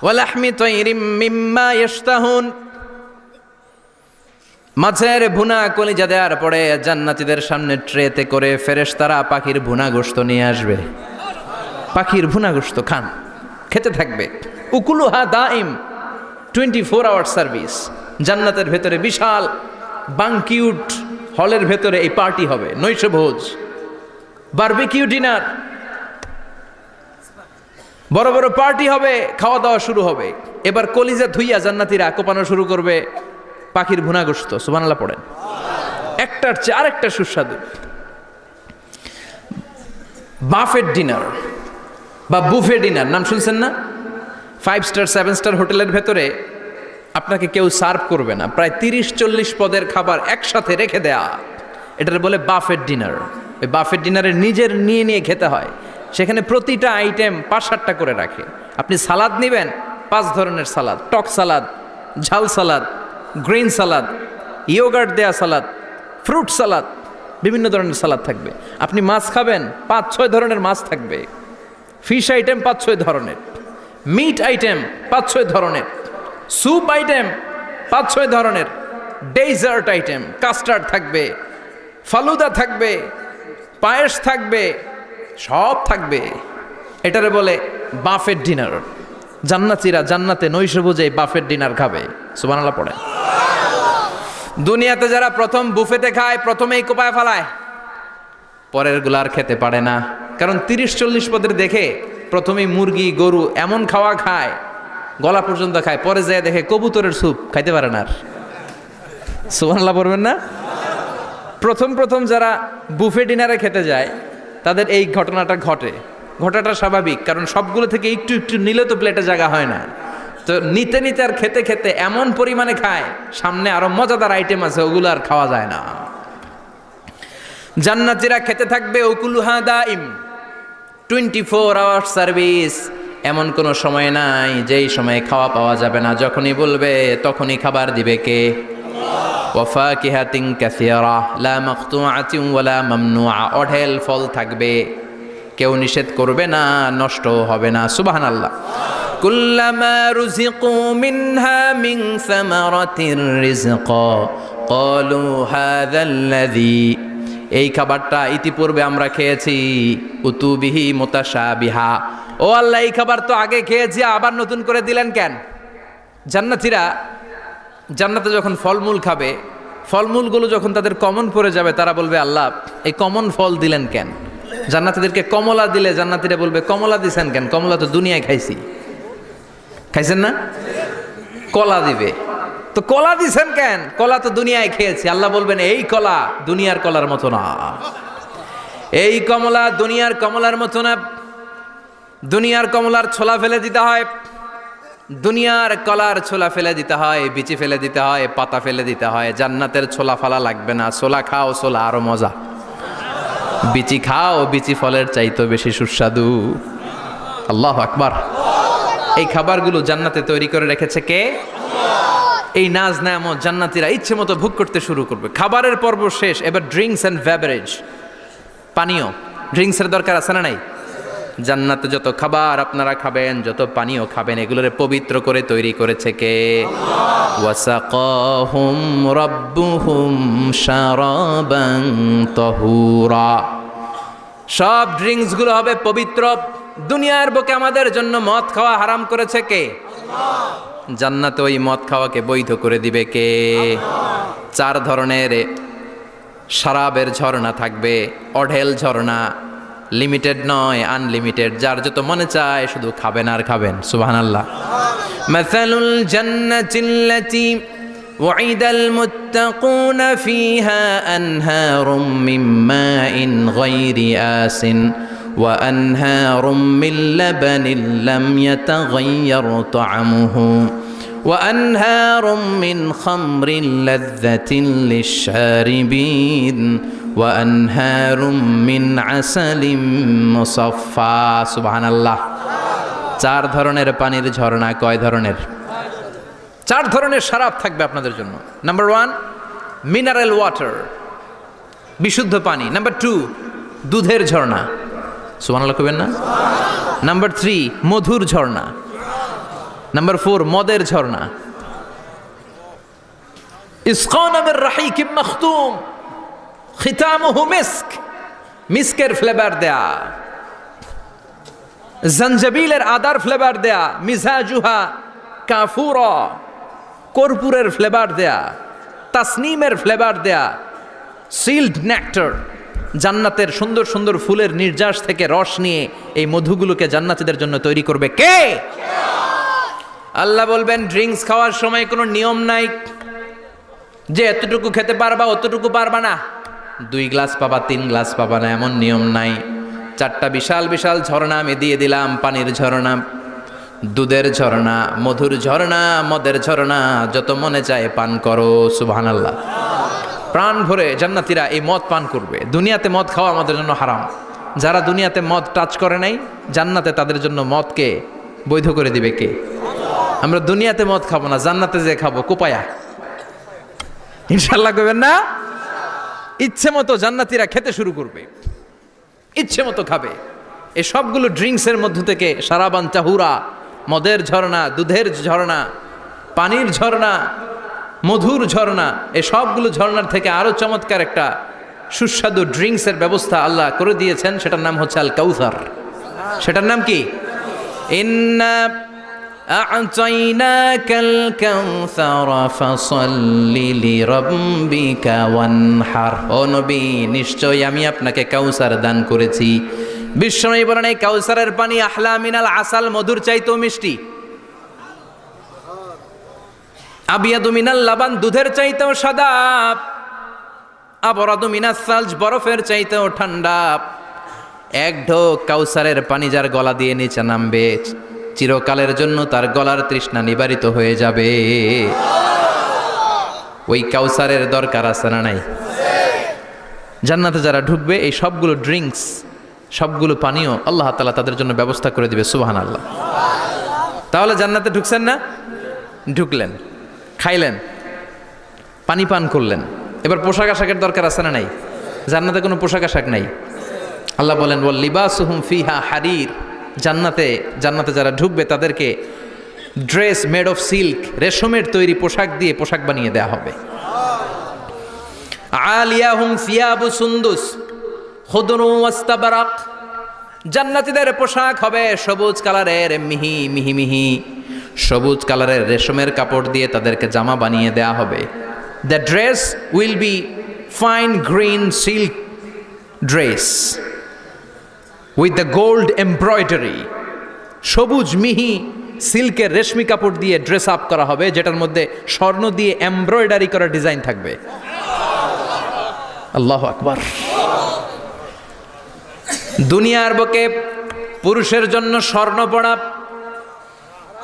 ওয়ালাহমি তাইরিম মিম্মা ইয়াশতাহুন। মাছের ভুনা কলিজা দেওয়ার পরে জান্নাতীদের সামনে ট্রেতে করে ফেরেশতারা পাখির ভুনা গোশত নিয়ে আসবে। পাখির ভুনা গোশত খান, খেতে থাকবে। উকুলুহা দাইম, 24 আওয়ার সার্ভিস। জান্নাতের ভেতরে বিশাল বাংকিউট হলের ভেতরে এই পার্টি হবে, নৈশভোজ, বারবিকিউ ডিনার, বড় বড় পার্টি হবে, খাওয়া দাওয়া শুরু হবে। এবার কলিজা ধুইয়া জান্নাতীরা কোপানো শুরু করবে পাখির ভুনা গোশত। সুবহানাল্লাহ পড়েন। একটার চেয়ে আরেকটা সুস্বাদু। বাফেট ডিনার বা বুফে ডিনার নাম শুনছেন না? 5 স্টার 7 স্টার হোটেলের ভেতরে আপনাকে কেউ সার্ভ করবে না, প্রায় 30-40 পদের খাবার একসাথে রেখে দেয়া, এটার বলে বাফেট ডিনার। ওই বাফেট ডিনারে নিজের নিয়ে নিয়ে খেতে হয়। সেখানে প্রতিটা আইটেম 5-7টা করে রাখে। আপনি সালাদ নেবেন, 5 ধরনের সালাদ, টক সালাদ, ঝাল সালাদ, গ্রিন সালাদ, ইয়োগার্ট দেয়া সালাদ, ফ্রুট সালাদ, বিভিন্ন ধরনের সালাদ থাকবে। আপনি মাছ খাবেন, 5-6 ধরনের মাছ থাকবে। ফিশ আইটেম 5-6 ধরনের, মিট আইটেম 5-6 ধরনের, স্যুপ আইটেম 5-6 ধরনের, ডেজার্ট আইটেম, কাস্টার্ড থাকবে, ফালুদা থাকবে, পায়েস থাকবে, সব থাকবে। এটারে বলে বাফেট ডিনার। জান্নাতীরা জান্নাতে নৈশভোজে বাফেট ডিনার খাবে। সুবহানাল্লাহ পড়ে। দুনিয়াতে যারা প্রথম বুফেতে খায় প্রথমেই কোপায় ফেলায়, পরের গুলো আর খেতে পারে না। কারণ 30-40 পদের দেখে প্রথমেই মুরগি গরু এমন খাওয়া খায়, গলা পর্যন্ত খায়, পরে যায় দেখে কবুতরের স্যুপ খাইতে পারে না আর। সুবহানাল্লাহ পড়বেন না? প্রথম যারা বুফে ডিনারে খেতে যায় তাদের এই ঘটনাটা ঘটে। ঘটাটা স্বাভাবিক, কারণ সবগুলো থেকে একটু একটু নিলে তো প্লেটে জায়গা হয় না। তো নিতে নিতে আর খেতে খেতে এমন পরিমাণে খায়, সামনে আরো মজাদার আইটেম আছে, ওগুলো আর খাওয়া যায় না। জান্নাতীরা খেতে থাকবে উকুলুহা দাইম, 24 আওয়ার সার্ভিস। এমন কোনো সময় নাই যেই সময়ে খাওয়া পাওয়া যাবে না। যখনই বলবে তখনই খাবার দিবে কে? ওয়াফাকিহাতিন কাসীরা লা মাকতুআতিন ওয়ালা মামনুআ, অঢেল ফল থাকবে, কেউ নিষেধ করবে না, নষ্ট হবে না। সুবহানাল্লাহ। কুল্লামা রুজিকু মিনহা মিন সামারাতির রিজকা ক্বালু হাযাল্লাযী, এই খাবারটা ইতিপূর্বে আমরা খেয়েছি, উতুবিহি মুতাশাবিহা, ও আল্লাহ এই খাবার তো আগে খেয়েছি, আবার নতুন করে দিলেন কেন? জান্নাতীরা জান্নাতে যখন ফলমূল খাবে, ফলমূলগুলো যখন তাদের কমন পড়ে যাবে, তারা বলবে আল্লাহ এই কমন ফল দিলেন কেন? জান্নাতীদেরকে কমলা দিলে জান্নাতীরা বলবে কমলা দিছেন কেন? কমলা তো দুনিয়ায় খাইছি। খাইছেন না? কলা দিবে, তো কলা দিছেন কেন? কলা তো দুনিয়ায় খেয়েছি। আল্লাহ বলবেন এই কলা দুনিয়ার কলার মতো না, এই কমলা দুনিয়ার কমলার মতো না। দুনিয়ার কমলার ছোলা ফেলে দিতে হয়, দুনিয়ার কলার ছোলা ফেলে দিতে হয়, বিচি ফেলে দিতে হয়, পাতা ফেলে দিতে হয়। জান্নাতের ছোলা ফালা লাগবে না, ছোলা খাও, ছোলা আরো মজা। বিচি খাও, বিচি ফলের চাইতো বেশি সুস্বাদু। আল্লাহু আকবার। এই খাবারগুলো জান্নাতে তৈরি করে রেখেছে কে? এই নাজ নেয়ামত জান্নাতীরা ইচ্ছে মতো ভোগ করতে শুরু করবে। খাবারের পর্ব শেষ, এবার ড্রিঙ্কস এন্ড বেভারেজ, পানীয়। ড্রিঙ্কসের দরকার আছে না নাই? জান্নাতে যত খাবার আপনারা খাবেন, যত পানীয় খাবেন, এগুলোরে পবিত্র করে তৈরি করেছে কে? ওয়াসাকাহুম রাব্বুহুম শারাবান তাহুরা। সব ড্রিঙ্কস গুলো হবে পবিত্র। দুনিয়ার বুকে আমাদের জন্য মদ খাওয়া হারাম করেছে কে? জান্নাতে ওই মদ খাওয়াকে বৈধ করে দিবে কে? 4 ধরনের শরাবের ঝর্ণা থাকবে, অঢেল ঝর্ণা, লিমিটেড নয়, আনলিমিটেড। যার যত মনে চায় শুধু খাবেন আর খাবেন। সুবহানাল্লাহ। মাসালুল জান্নাতিল্লাতী وعد المتقون فيها أنهار من ماء غير آسن وأنهار من لبن لم يتغير طعمه وأنهار من خمر لذة للشاربين وأنهار من عسل مصفى سبحان الله চার ধরনের পানির ঝর্ণা কয় ধরনের চার ধরনের শরাব থাকবে আপনাদের জন্য নাম্বার 1 মিনারেল ওয়াটার বিশুদ্ধ পানি নাম্বার 2 দুধের ঝর্ণা সুবহানাল্লাহ কইবেন না নাম্বার 3 মধুর ঝর্ণা নাম্বার 4 মদের ঝর্ণা ইসকানা মির রাহিকিম মখতুম খিতামুহু মিস্ক মিস্কের ফ্লেভার দেয়া জঞ্জাবিলের আদার ফ্লেভার দেয়া মিজাজুহা কাফুরা কর্পূরের ফ্লেভার দেয়া তাসনিমের ফ্লেভার দেয়া সিল্ড নেক্টার জান্নাতের সুন্দর সুন্দর ফুলের নির্যাস থেকে রস নিয়ে এই মধুগুলোকে জান্নাতীদের জন্য তৈরি করবে কে আল্লাহ বলবেন ড্রিঙ্কস খাওয়ার সময় কোনো নিয়ম নাই যে এতটুকু খেতে পারবা অতটুকু পারবা না 2 গ্লাস পাবা 3 গ্লাস পাবা না এমন নিয়ম নাই 4টা বিশাল বিশাল ঝর্ণা আমি দিয়ে দিলাম পানির ঝর্ণা দুধের ঝর্ণা মধুর ঝর্ণা মদের ঝর্ণা যত মনে চায় পান করো সুবহানাল্লাহ প্রাণ ভরে জান্নাতীরা এই মদ পান করবে দুনিয়াতে মদ খাওয়া আমাদের জন্য হারাম যারা দুনিয়াতে মদ টাচ করে নাই জান্নাতে তাদের জন্য মদকে বৈধ করে দিবে কে আমরা দুনিয়াতে মদ খাবো না জান্নাতে যে খাবো কোপায়া ইনশাআল্লাহ কইবেন না ইচ্ছে মতো জান্নাতীরা খেতে শুরু করবে ইচ্ছে মতো খাবে এই সবগুলো ড্রিঙ্কসের মধ্য থেকে সারাবান চাহুরা মদের ঝর্ণা দুধের ঝর্ণা পানির ঝর্ণা মধুর ঝর্ণা এই সবগুলো ঝর্ণার থেকে আরো চমৎকার একটা সুস্বাদু ড্রিঙ্কসের ব্যবস্থা আল্লাহ করে দিয়েছেন সেটার নাম হচ্ছে আল কাউসার সেটার নাম কি ইন্না আ'তাইনাকাল কাউসার ফাসাল্লি লিরাব্বিকা ওয়ানহার ও নবী নিশ্চয়ই আমি আপনাকে কাউসার দান করেছি বিশ্বনবী বলেন এই কাউসারের পানি আহলা মিনাল আসাল মধুর চাইতেও মিষ্টি আবিয়াদু মিনাল লাবান দুধের চাইতেও সাদা আবরাদু মিনাস সালজ বরফের চাইতেও ঠান্ডা এক ঢোক কাউসারের পানি যার গলা দিয়ে নিচে নামবে চিরকালের জন্য তার গলার তৃষ্ণা নিবারিত হয়ে যাবে ওই কাউসারের দরকার আছে না নাই জান্নাতে যারা ঢুকবে এই সবগুলো ড্রিঙ্কস সবগুলো পানীয় আল্লাহ তাআলা তাদের জন্য ব্যবস্থা করে দিবে সুবহানাল্লাহ তাহলে জান্নাতে ঢুকছেন না ঢুকলেন খাইলেন পানি পান করলেন এবার পোশাক আশাকের দরকার আছে না নাই জান্নাতে কোনো পোশাক আশাক নাই আল্লাহ বলেন ওয়াল লিবাসুহুম ফিহা হারির জান্নাতে যারা ঢুকবে তাদেরকে ড্রেস মেড অফ সিল্ক রেশমের তৈরি পোশাক দিয়ে পোশাক বানিয়ে দেওয়া হবে আলিয়াহুম সিয়াবু সুন্দুস খুদরু ওয়াস্তাবরাক জান্নাতীদের পোশাক হবে সবুজ কালারের মিহি মিহি মিহি সবুজ কালারের রেশমের কাপড় দিয়ে তাদেরকে জামা বানিয়ে দেওয়া হবে the dress will be fine green silk dress with the gold embroidery সবুজ মিহি সিল্কের রেশমি কাপড় দিয়ে ড্রেস আপ করা হবে যেটার মধ্যে স্বর্ণ দিয়ে এমব্রয়ডারি করা ডিজাইন থাকবে আল্লাহু আকবার দুনিয়ার বুকে পুরুষের জন্য স্বর্ণ পরা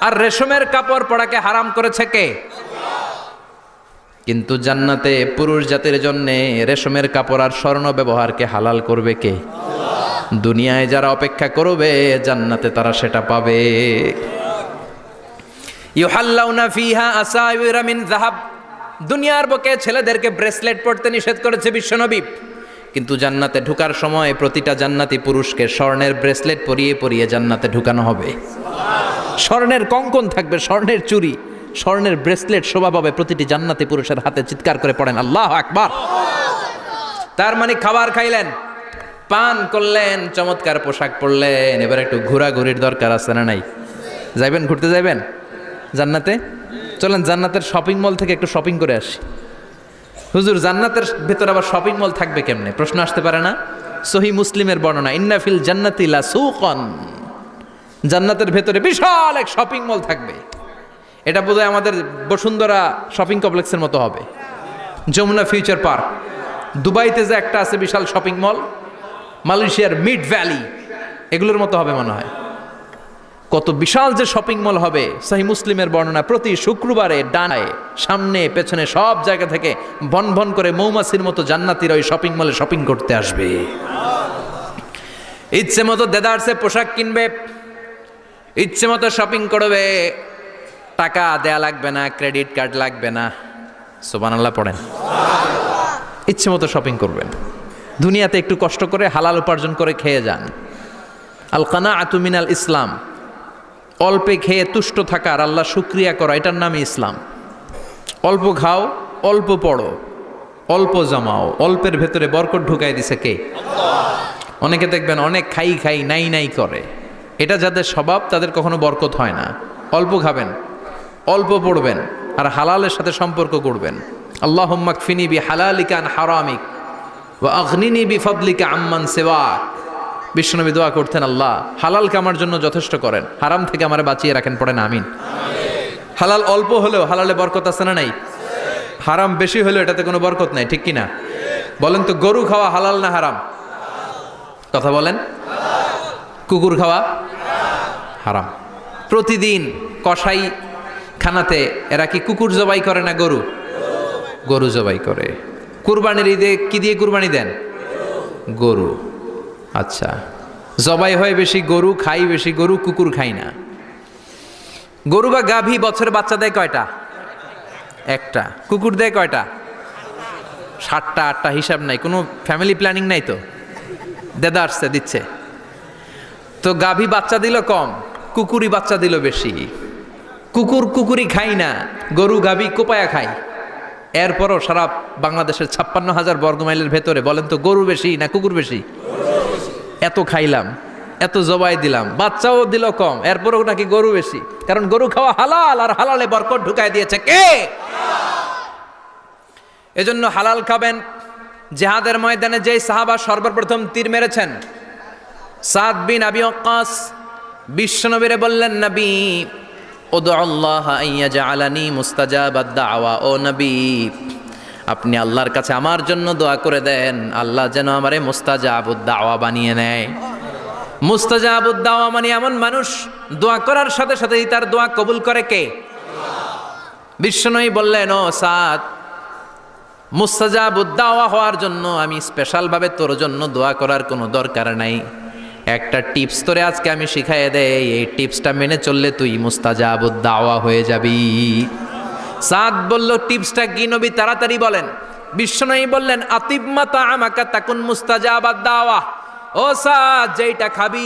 আর রেশমের কাপড় পরাকে হারাম করেছে কে কিন্তু জান্নাতে পুরুষ জাতির জন্য রেশমের কাপড় আর স্বর্ণ ব্যবহারকে হালাল করবে কে দুনিয়ায় যারা অপেক্ষা করবে জান্নাতে তারা সেটা পাবে ইউহাল্লাউনা ফিহা আসাইরা মিন যাহাব দুনিয়ার বুকে ছেলেদেরকে ব্রেসলেট পরতে নিষেধ করেছে বিশ্বনবী কিন্তু জান্নাতে ঢোকার সময় প্রতিটা জান্নাতি পুরুষকে স্বর্ণের ব্রেসলেট পরিয়ে পরিয়ে জান্নাতে ঢুকানো হবে স্বর্ণের কঙ্কন থাকবে স্বর্ণের চুড়ি স্বর্ণের ব্রেসলেট শোভা পাবে প্রতিটি জান্নাতি পুরুষের হাতে চিৎকার করে পড়েন আল্লাহু আকবার তার মানে খাবার খাইলেন পান করলেন চমৎকার পোশাক পরলেন এবার একটু ঘোরাঘুরির দরকার আছে না নাই যাইবেন ঘুরতে যাইবেন জান্নাতে চলেন জান্নাতের শপিং মল থেকে একটু শপিং করে আসি হুজুর জান্নাতের ভেতর আবার শপিং মল থাকবে কেমনে প্রশ্ন আসতে পারে না সহিহ মুসলিমের বর্ণনা ইন্না ফিল জান্নাতি লা সুকান জান্নাতের ভেতরে বিশাল এক শপিং মল থাকবে এটা বোধহয় আমাদের বসুন্ধরা শপিং কমপ্লেক্সের মতো হবে, যমুনা ফিউচার পার্ক। দুবাইতে যে একটা আছে বিশাল শপিং মল, মালয়েশিয়ার মিড ভ্যালি, এগুলোর মতো হবে মনে হয়। কত বিশাল যে শপিং মল হবে। সহিহ মুসলিমের বর্ণনা, প্রতি শুক্রবারে ডানায় সামনে পেছনে সব জায়গা থেকে ভন ভন করে মৌমাছির মতো জান্নাতীরা ওই শপিং মলে শপিং করতে আসবে। ইচ্ছে মতো দেদারসে পোশাক কিনবে, ইচ্ছে মতো শপিং করবে, টাকা দেয়া লাগবে না, ক্রেডিট কার্ড লাগবে না। সুবহানাল্লাহ পড়েন। ইচ্ছে মতো শপিং করবেন। দুনিয়াতে একটু কষ্ট করে হালাল উপার্জন করে খেয়ে যান। আল কানাআতু মিনাল ইসলাম, অল্পে খেয়ে তুষ্ট থাকা আর আল্লাহ শুকরিয়া করা, এটার নামই ইসলাম। অল্প খাও, অল্প পড়ো, অল্প জমাও, অল্পের ভেতরে বরকত ঢুকাই দিছে কে? অনেকে দেখবেন অনেক খাই খাই নাই নাই করে, এটা যাদের স্বভাব তাদের কখনো বরকত হয় না। অল্প খাবেন, অল্প পড়বেন, আর হালালের সাথে সম্পর্ক করবেন। আল্লাহুম্মা কফিনি বিহালালিকা আন হারামিক ওয়া আগনিনি বিফাদলিকা আম্মান সিওয়াক। বিশ্বনবী দোয়া করতেন, আল্লাহ হালালকে আমার জন্য যথেষ্ট করেন, হারাম থেকে আমারে বাঁচিয়ে রাখেন। পড়েন আমিন। হালাল অল্প হলেও হালালে বরকত আছে না নাই? হারাম বেশি হলেও এটাতে কোনো বরকত নাই, ঠিক কিনা? বলেন তো, গরু খাওয়া হালাল না হারাম? কথা বলেন। কুকুর খাওয়া হারাম। প্রতিদিন কসাই খানাতে এরা কি কুকুর জবাই করে না গরু? গরু জবাই করে। কুরবানির ঈদে কি দিয়ে কুরবানি দেন? গরু। আচ্ছা, জবাই হয় বেশি গরু, খাই বেশি গরু, কুকুর খাই না। গরু বা গাভী বছরে বাচ্চা দেয় কয়টা? একটা। কুকুর দেয় কয়টা? 7টা 8টা, হিসাব নাই, কোনো ফ্যামিলি প্ল্যানিং নাই তো, দেদা আসছে দিচ্ছে। তো গাভী বাচ্চা দিল কম, কুকুরই বাচ্চা দিল বেশি। কুকুরি খাই না, গরু গাভী কোপায়া খায়। এরপরও সারা বাংলাদেশের 56,000 বর্গমাইলের ভেতরে বলেন তো, গরু বেশি না কুকুর বেশি? এত খাইলাম, এত জবাই দিলাম, বাচ্চাও দিল কম, এরপরও নাকি গরু বেশি। কারণ গরু খাওয়া হালাল, আর হালালে বরকত ঢুকায় দিয়েছে কে? এজন্য হালাল খাবেন। জিহাদের ময়দানে যেই সাহাবা সর্বপ্রথম তীর মেরেছেন, সাদ বিন আবি ওয়াক্কাস, বিশ্বনবীরে বললেন, নবী উদু আল্লাহ আইয়াজআলানি মুস্তাজাবাদ দাওয়া। ও নবী, আপনি আল্লাহর কাছে আমার জন্য দোয়া করে দেন, আল্লাহ যেন আমারে মুস্তাজাবুদ দাওয়া বানিয়ে নেয়। মুস্তাজাবুদ দাওয়া মানে এমন মানুষ, দোয়া করার সাথে সাথেই তার দোয়া কবুল করে কে? বিশ্বনবী বললেন, ও সাদ, মুস্তাজাবুদ দাওয়া হওয়ার জন্য আমি স্পেশালভাবে তোর জন্য দোয়া করার কোনো দরকার নাই। একটা টিপস তোরে আজকে আমি শিখাইয়ে দেই, এই টিপসটা মেনে চললে তুই মুস্তাজাবুদ দাওয়া হয়ে যাবি। সাদ বলল, টিপসটা কি নবী? তাড়াতাড়ি বলেন। বিশ্বনবী বললেন, আতিব মাতা আমাকা তাকুন মুস্তাজাবাদ দাওয়া। ও সাদ, যেইটা খাবি,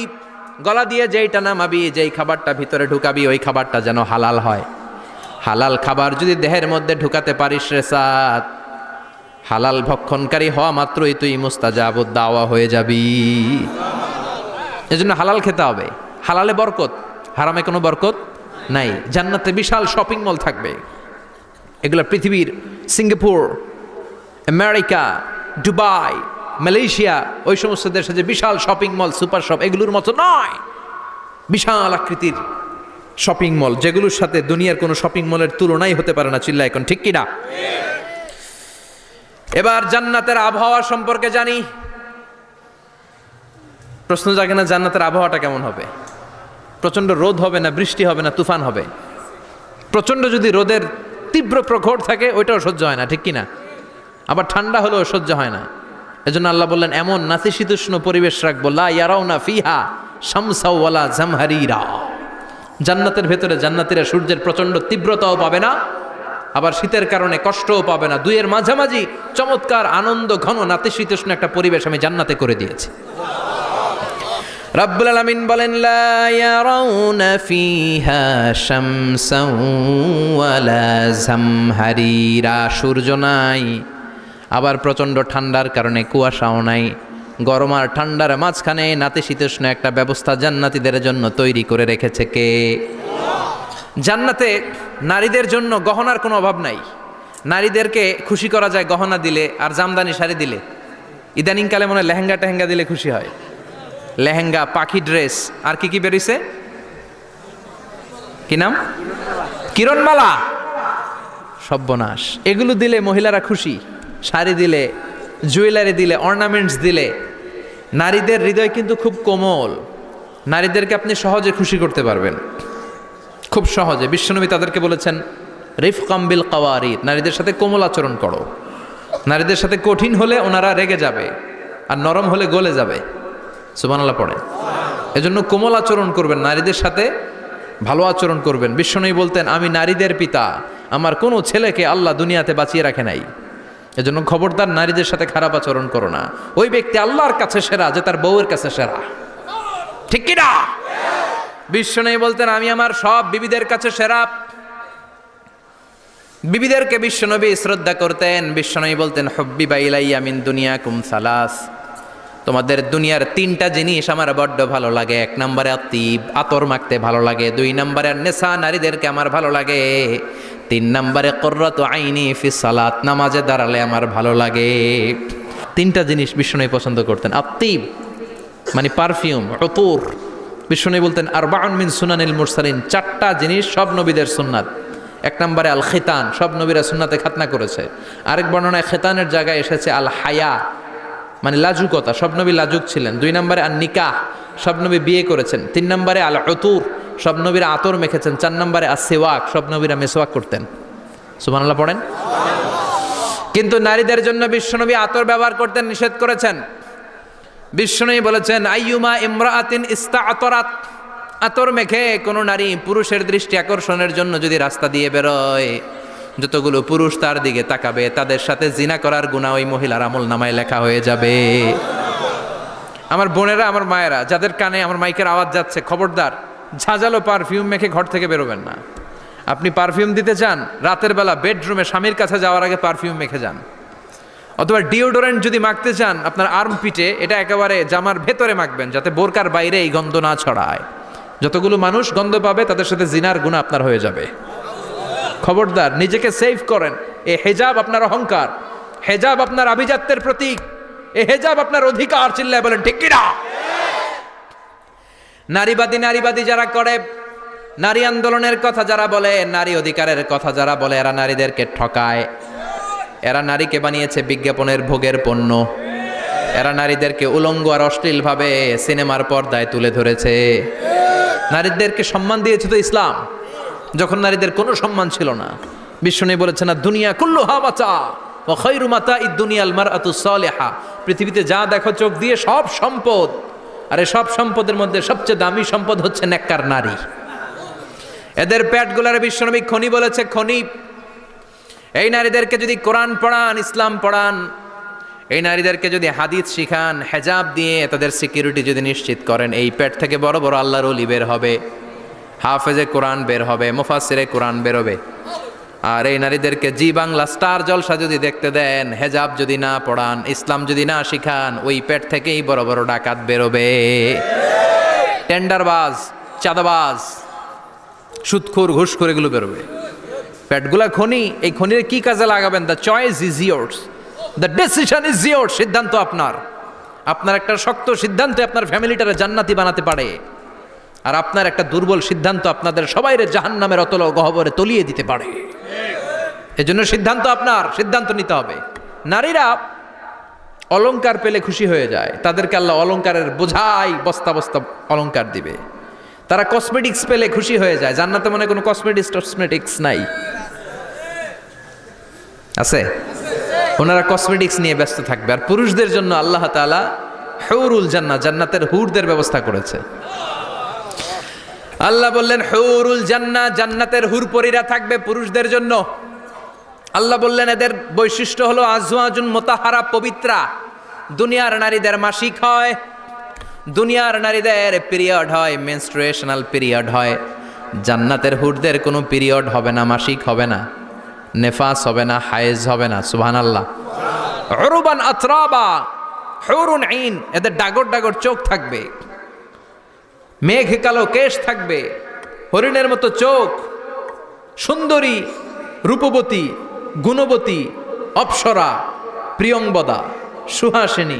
গলা দিয়ে যেইটা নামাবি, যেই খাবারটা ভিতরে ঢুকাবি, ওই খাবারটা যেন হালাল হয়। হালাল খাবার যদি দেহের মধ্যে ঢুকাতে পারিস রে সাদ, হালাল ভক্ষণকারী হওয়া মাত্রই তুই মুস্তাজাবুদ দাওয়া হয়ে যাবি। এজন্য হালাল খেতে হবে। হালালে বরকত, হারামে কোনো বরকত নাই। জান্নাতে বিশাল শপিং মল থাকবে, এগুলো পৃথিবীর সিঙ্গাপুর, আমেরিকা, দুবাই, মালয়েশিয়া, ওই সমস্ত দেশে যে বিশাল শপিং মল, সুপার শপ, এগুলোর মতো নয়। বিশাল আকৃতির শপিং মল, যেগুলোর সাথে দুনিয়ার কোনো শপিং মলের তুলনাই হতে পারে না। চিল্লা এখন ঠিক কিনা? এবার জান্নাতের আবহাওয়া সম্পর্কে জানি। প্রশ্ন জাগে না, জান্নাতের আবহাওয়াটা কেমন হবে? প্রচন্ড রোদ হবে না বৃষ্টি হবে না তুফান হবে? প্রচন্ড যদি রোদের তীব্র প্রখর থাকে, ওইটাও সহ্য হয় না, ঠিক কিনা? আবার ঠান্ডা হলেও সহ্য হয় না। এজন্য আল্লাহ বললেন, এমন নাতিশীতোষ্ণ পরিবেশ রাখবো, লা ইয়ারাউনা ফিহা শামসা ওয়ালা জামহারিরা। জান্নাতের ভেতরে জান্নাতীরা সূর্যের প্রচন্ড তীব্রতাও পাবে না, আবার শীতের কারণে কষ্টও পাবে না। দুইয়ের মাঝামাঝি চমৎকার আনন্দ ঘন নাতিশীতোষ্ণ একটা পরিবেশ আমি জান্নাতে করে দিয়েছি। রাব্বুল আলামিন বলেন, লা ইয়ারাউনা ফিহা শামসা ওয়ালা জামহারিরা। সূর্য নাই, আবার প্রচণ্ড ঠান্ডার কারণে কুয়াশাও নাই। গরম আর ঠান্ডার মাঝখানে নাতিশীতোষ্ণ একটা ব্যবস্থা জান্নাতীদের জন্য তৈরি করে রেখেছে কে? জান্নাতে নারীদের জন্য গহনার কোনো অভাব নাই। নারীদেরকে খুশি করা যায় গহনা দিলে আর জামদানি শাড়ি দিলে। ইদানিংকালে মনে হয় লেহেঙ্গা টেহেঙ্গা দিলে খুশি হয়। লেহেঙ্গা, পাখি ড্রেস, আর কি কি বেরিয়েছে, কি নাম? কিরণমালা, সর্বনাশ। এগুলো দিলে মহিলারা খুশি, শাড়ি দিলে, জুয়েলারি দিলে, অর্নামেন্টস দিলে। নারীদের হৃদয় কিন্তু খুব কোমল, নারীদেরকে আপনি সহজে খুশি করতে পারবেন, খুব সহজে। বিশ্বনবী তাদেরকে বলেছেন রিফকাম বিল কাওয়ারিদ, নারীদের সাথে কোমল আচরণ করো। নারীদের সাথে কঠিন হলে ওনারা রেগে যাবে, আর নরম হলে গলে যাবে। সুবহানাল্লাহ পড়ে। এজন্য কোমল আচরণ করবেন, নারীদের সাথে ভালো আচরণ করবেন। বিশ্বনবী বলতেন আমি নারীদের পিতা, আমার কোনো ছেলেকে আল্লাহ দুনিয়াতে বাঁচিয়ে রাখে নাই। এজন্য খবরদার নারীদের সাথে খারাপ আচরণ করো না। ওই ব্যক্তি আল্লাহর কাছে সেরা যে তার বউয়ের কাছে সেরা, ঠিক কি না? বিশ্বনবী বলতেন আমি আমার সব বিবিদের কাছে সেরা। বিবিদেরকে বিশ্বনবী শ্রদ্ধা করতেন। বিশ্বনবী বলতেন হুব্বিবা ইলাইয়া মিন দুনিয়াকুম সালাস, তোমাদের দুনিয়ার তিনটা জিনিস আমার বড্ড ভালো লাগে। এক নম্বরে আতিব, আতর মাখতে ভালো লাগে। দুই নম্বরে নেশা, নারীদেরকে আমার ভালো লাগে। তিন নম্বরে কুররাতু আইনি ফিস সালাত, নামাজে দাঁড়ালে আমার ভালো লাগে। তিনটা জিনিস বিশ্বনবী পছন্দ করতেন। আতিব মানে পারফিউম, উতুর। বিশ্বনবী বলতেন আরবাউন মিন সুনানিল মুরসালিন, চারটা জিনিস সব নবীদের সুন্নাত। এক নম্বরে আল খিতান, সব নবীরা সুন্নাতে খাতনা করেছে। আরেক বর্ণনায় খিতানের জায়গায় এসেছে আল হায়া, মানে লাজুকতা, সব নবী লাজুক ছিলেন। দুই নম্বরে আল নিকাহ, সব নবী বিয়ে করেছেন। তিন নম্বরে আল উতুর, সব নবীরা আতর মেখেছেন। চার নম্বরে আস সিওয়াক, সব নবীরা মেসওয়াক করতেন। সুবহানাল্লাহ পড়েন। কিন্তু নারীদের জন্য বিশ্বনবী আতর ব্যবহার করতে নিষেধ করেছেন। বিশ্বনবী বলেছেন আইয়ুমা ইমরাআতিন ইস্তাআতরাত, আতর মেখে কোনো নারী পুরুষের দৃষ্টি আকর্ষণের জন্য যদি রাস্তা দিয়ে বেরোয়, যতগুলো পুরুষ তার দিকে তাকাবে তাদের সাথে জিনা করার গুনাহ ওই মহিলার আমল নামায় লেখা হয়ে যাবে। আমার বোনেরা, আমার মায়েরা, যাদের কানে আমার মাইকের আওয়াজ যাচ্ছে, খবরদার ঝাঁঝালো পারফিউম মেখে ঘর থেকে বেরোবেন না। আপনি পারফিউম দিতে চান, রাতের বেলা বেডরুমে স্বামীর কাছে যাওয়ার আগে পারফিউম মেখে যান। অথবা ডিওডোরেন্ট যদি মাখতে চান, আপনার আর্ম পিটে, এটা একেবারে জামার ভেতরে মাখবেন, যাতে বোরকার বাইরে এই গন্ধ না ছড়ায়। যতগুলো মানুষ গন্ধ পাবে তাদের সাথে জিনার গুনাহ আপনার হয়ে যাবে। খবরদার, নিজেকে সেভ করেন। এ হেজাব আপনার অহংকার, হেজাব আপনার আভিজাত্যের প্রতীক, এ হেজাব আপনার অধিকার। চিল্লায় বলেন ঠিক কিনা? নারীবাদী যারা করে, নারী আন্দোলনের কথা যারা বলে, নারী অধিকারের কথা যারা বলে, এরা নারীদেরকে ঠকায়। এরা নারীকে বানিয়েছে বিজ্ঞাপনের ভোগের পণ্য। এরা নারীদেরকে উলঙ্গ আর অশ্লীলভাবে সিনেমার পর্দায় তুলে ধরেছে। নারীদেরকে সম্মান দিয়েছে তো ইসলাম, যখন নারীদের কোনো সম্মান ছিল না। বিশ্বনবী বলেছেন না দুনিয়া কুল্লুহা মাতা ওয়া খায়রু মাতা'id দুনিয়াল মারআতুস সালিহা, পৃথিবীতে যা দেখো চোখ দিয়ে সব সম্পদ, আর এই সব সম্পদের মধ্যে সবচেয়ে দামি সম্পদ হচ্ছে নেককার নারী। এদের পেটগুলার বিশ্বনবী খনি বলেছে, খনি। এই নারীদেরকে যদি কোরআন পড়ান, ইসলাম পড়ান, এই নারীদেরকে যদি হাদিস শিখান, হেজাব দিয়ে তাদের সিকিউরিটি যদি নিশ্চিত করেন, এই পেট থেকে বড় বড় আল্লাহর ওলি বের হবে, হাফেজে কোরআন বের হবে, মুফাসসিরে কোরআন বের হবে। আর এই নারীদেরকে জি বাংলা স্টার জলসা যদি দেখতে দেন, হেজাব যদি না পড়ান, ইসলাম যদি না শিখান, ওই পেট থেকেই বড় বড় ডাকাত বেরোবে, টেন্ডারবাজ, চাঁদাবাজ, সুদখোর, ঘুষখোর, এগুলো বেরোবে। পেটগুলা খনি, এই খনির কি কাজে লাগাবেন? The choice is years, the decision is years. সিদ্ধান্ত আপনার। আপনার একটা শক্ত সিদ্ধান্ত আপনার ফ্যামিলিটারে জান্নাতি বানাতে পারে, আর আপনার একটা দুর্বল সিদ্ধান্ত আপনাদের সবাইরে জাহান্নামের অতল গহ্বরে তলিয়ে দিতে পারে। এজন্য সিদ্ধান্ত আপনার, সিদ্ধান্ত নিতে হবে। নারীরা অলংকার পেলে খুশি হয়ে যায়, তাদেরকে আল্লাহ অলংকারের বোঝাই বস্তা বস্তা অলংকার দিবে। তারা কসমেটিক্স পেলে খুশি হয়ে যায়। জান্নাতে মনে কোনো কসমেটিক্স নাই, আছে? ওনারা কসমেটিক্স নিয়ে ব্যস্ত থাকবে। আর পুরুষদের জন্য আল্লাহ তাআলা হুরুল জান্নাহ, জান্নাতের হুরদের ব্যবস্থা করেছে। আল্লাহ বললেন হুরুল জান্নাহ, জান্নাতের হুরপরীরা থাকবে পুরুষদের জন্য। আল্লাহ বললেন এদের বৈশিষ্ট্য হলো আজওয়াজুন মুতাহহারা, পবিত্রা। দুনিয়ার নারীদের মাসিক হয়, দুনিয়ার নারীদের পিরিয়ড হয়, মেনস্ট্রুয়েশনাল পিরিয়ড হয়। জান্নাতের হুরদের কোনো পিরিয়ড হবে না, মাসিক হবে না, নেফাস হবে না, হায়েজ হবে না। সুবহানাল্লাহ। উরুবান আতরাবা, হুরুন আইন, এদের ডাগর ডাগর চোখ থাকবে, মেঘ কালো কেশ থাকবে, হরিণের মতো চোখ, সুন্দরী, রূপবতী, গুণবতী, অপ্সরা, প্রিয়ংবদা, সুহাসিনী,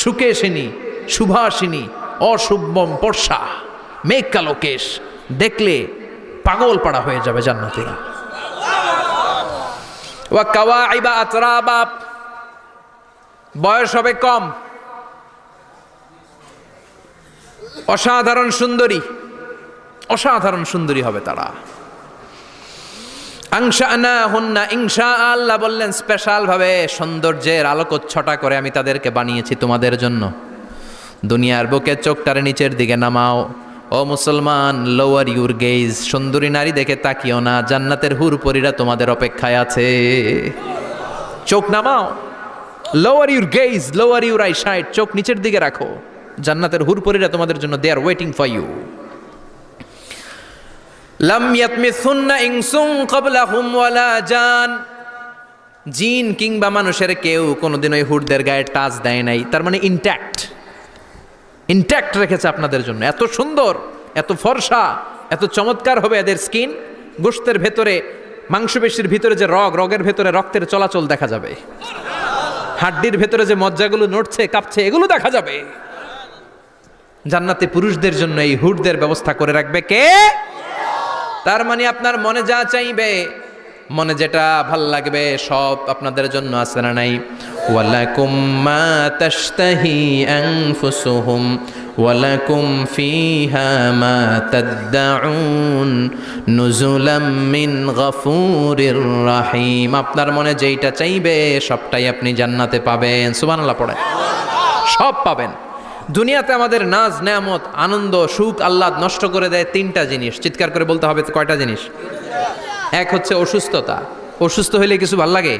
সুকেশিনী, সুভাষিনী, অশুভম পর্ষা, মেঘ কালো কেশ, দেখলে পাগল পাড়া হয়ে যাবে জান্নাতীরা। ওয়া কাওয়াইবা আতরাবা, বয়স হবে কম, অসাধারণ সুন্দরী, অসাধারণ সুন্দরী হবে তারা। আনশানাহুন্না ইনশা, আল্লাহ বললেন স্পেশাল ভাবে সৌন্দর্যের আলোকচ্ছটা করে আমি তাদেরকে বানিয়েছি তোমাদের জন্য। দুনিয়ার বুকে চোখটারে নিচের দিকে নামাও। ও মুসলমান, লোয়ার ইউর গেজ, সুন্দরী নারী দেখে তাকিও না, জান্নাতের হুরপরীরা তোমাদের অপেক্ষায় আছে। চোখ নামাও, lower your gaze, lower your eyesight, চোখ নিচের দিকে রাখো, জান্নাতের হুরপরীরা তোমাদের জন্য they are waiting for you. লাম ইয়াতমিসুন্না ইনসুন ক্বাবলাহুম ওয়ালা জান, জিন কিংবা মানুষের কেউ কোনোদিন ওই হুরদের গায়ে টাচ দেয় নাই। তার মানে ইনট্যাক্ট, ইনট্যাক্ট রেখেছে আপনাদের জন্য। এত সুন্দর, এত ফর্সা, এত চমৎকার হবে এদের স্কিন। গোশতের ভেতরে, মাংসপেশির ভিতরে যে রগ, রগের ভেতরে রক্তের চলাচল দেখা যাবে, হাড্ডির ভেতরে যে মজ্জাগুলো নড়ছে কাঁপছে এগুলো দেখা যাবে। জান্নাতে পুরুষদের জন্য এই হুরদের ব্যবস্থা করে রাখবে কে? তার মানে আপনার মনে যা চাইবে, মনে যেটা ভাল লাগবে সব আপনাদের জন্য আছে না নাই? ওয়ালাকুম মা তাশতাহি আনফুসুহুম ওয়ালাকুম ফিহা মা তাদদাউন নুজুলাম মিন গফুরির রহিম। আপনার মনে যেইটা চাইবে সবটাই আপনি জান্নাতে পাবেন। সুবহানাল্লাহ পড়ে, সব পাবেন। দুনিয়াতে আমাদের নাজ নেয়ামত, আনন্দ, সুখ, আহ্লাদ নষ্ট করে দেয় তিনটা জিনিস। চিৎকার করে বলতে হবে কয়টা জিনিস? এক হচ্ছে অসুস্থতা। অসুস্থ হইলে কিছু ভাল লাগে?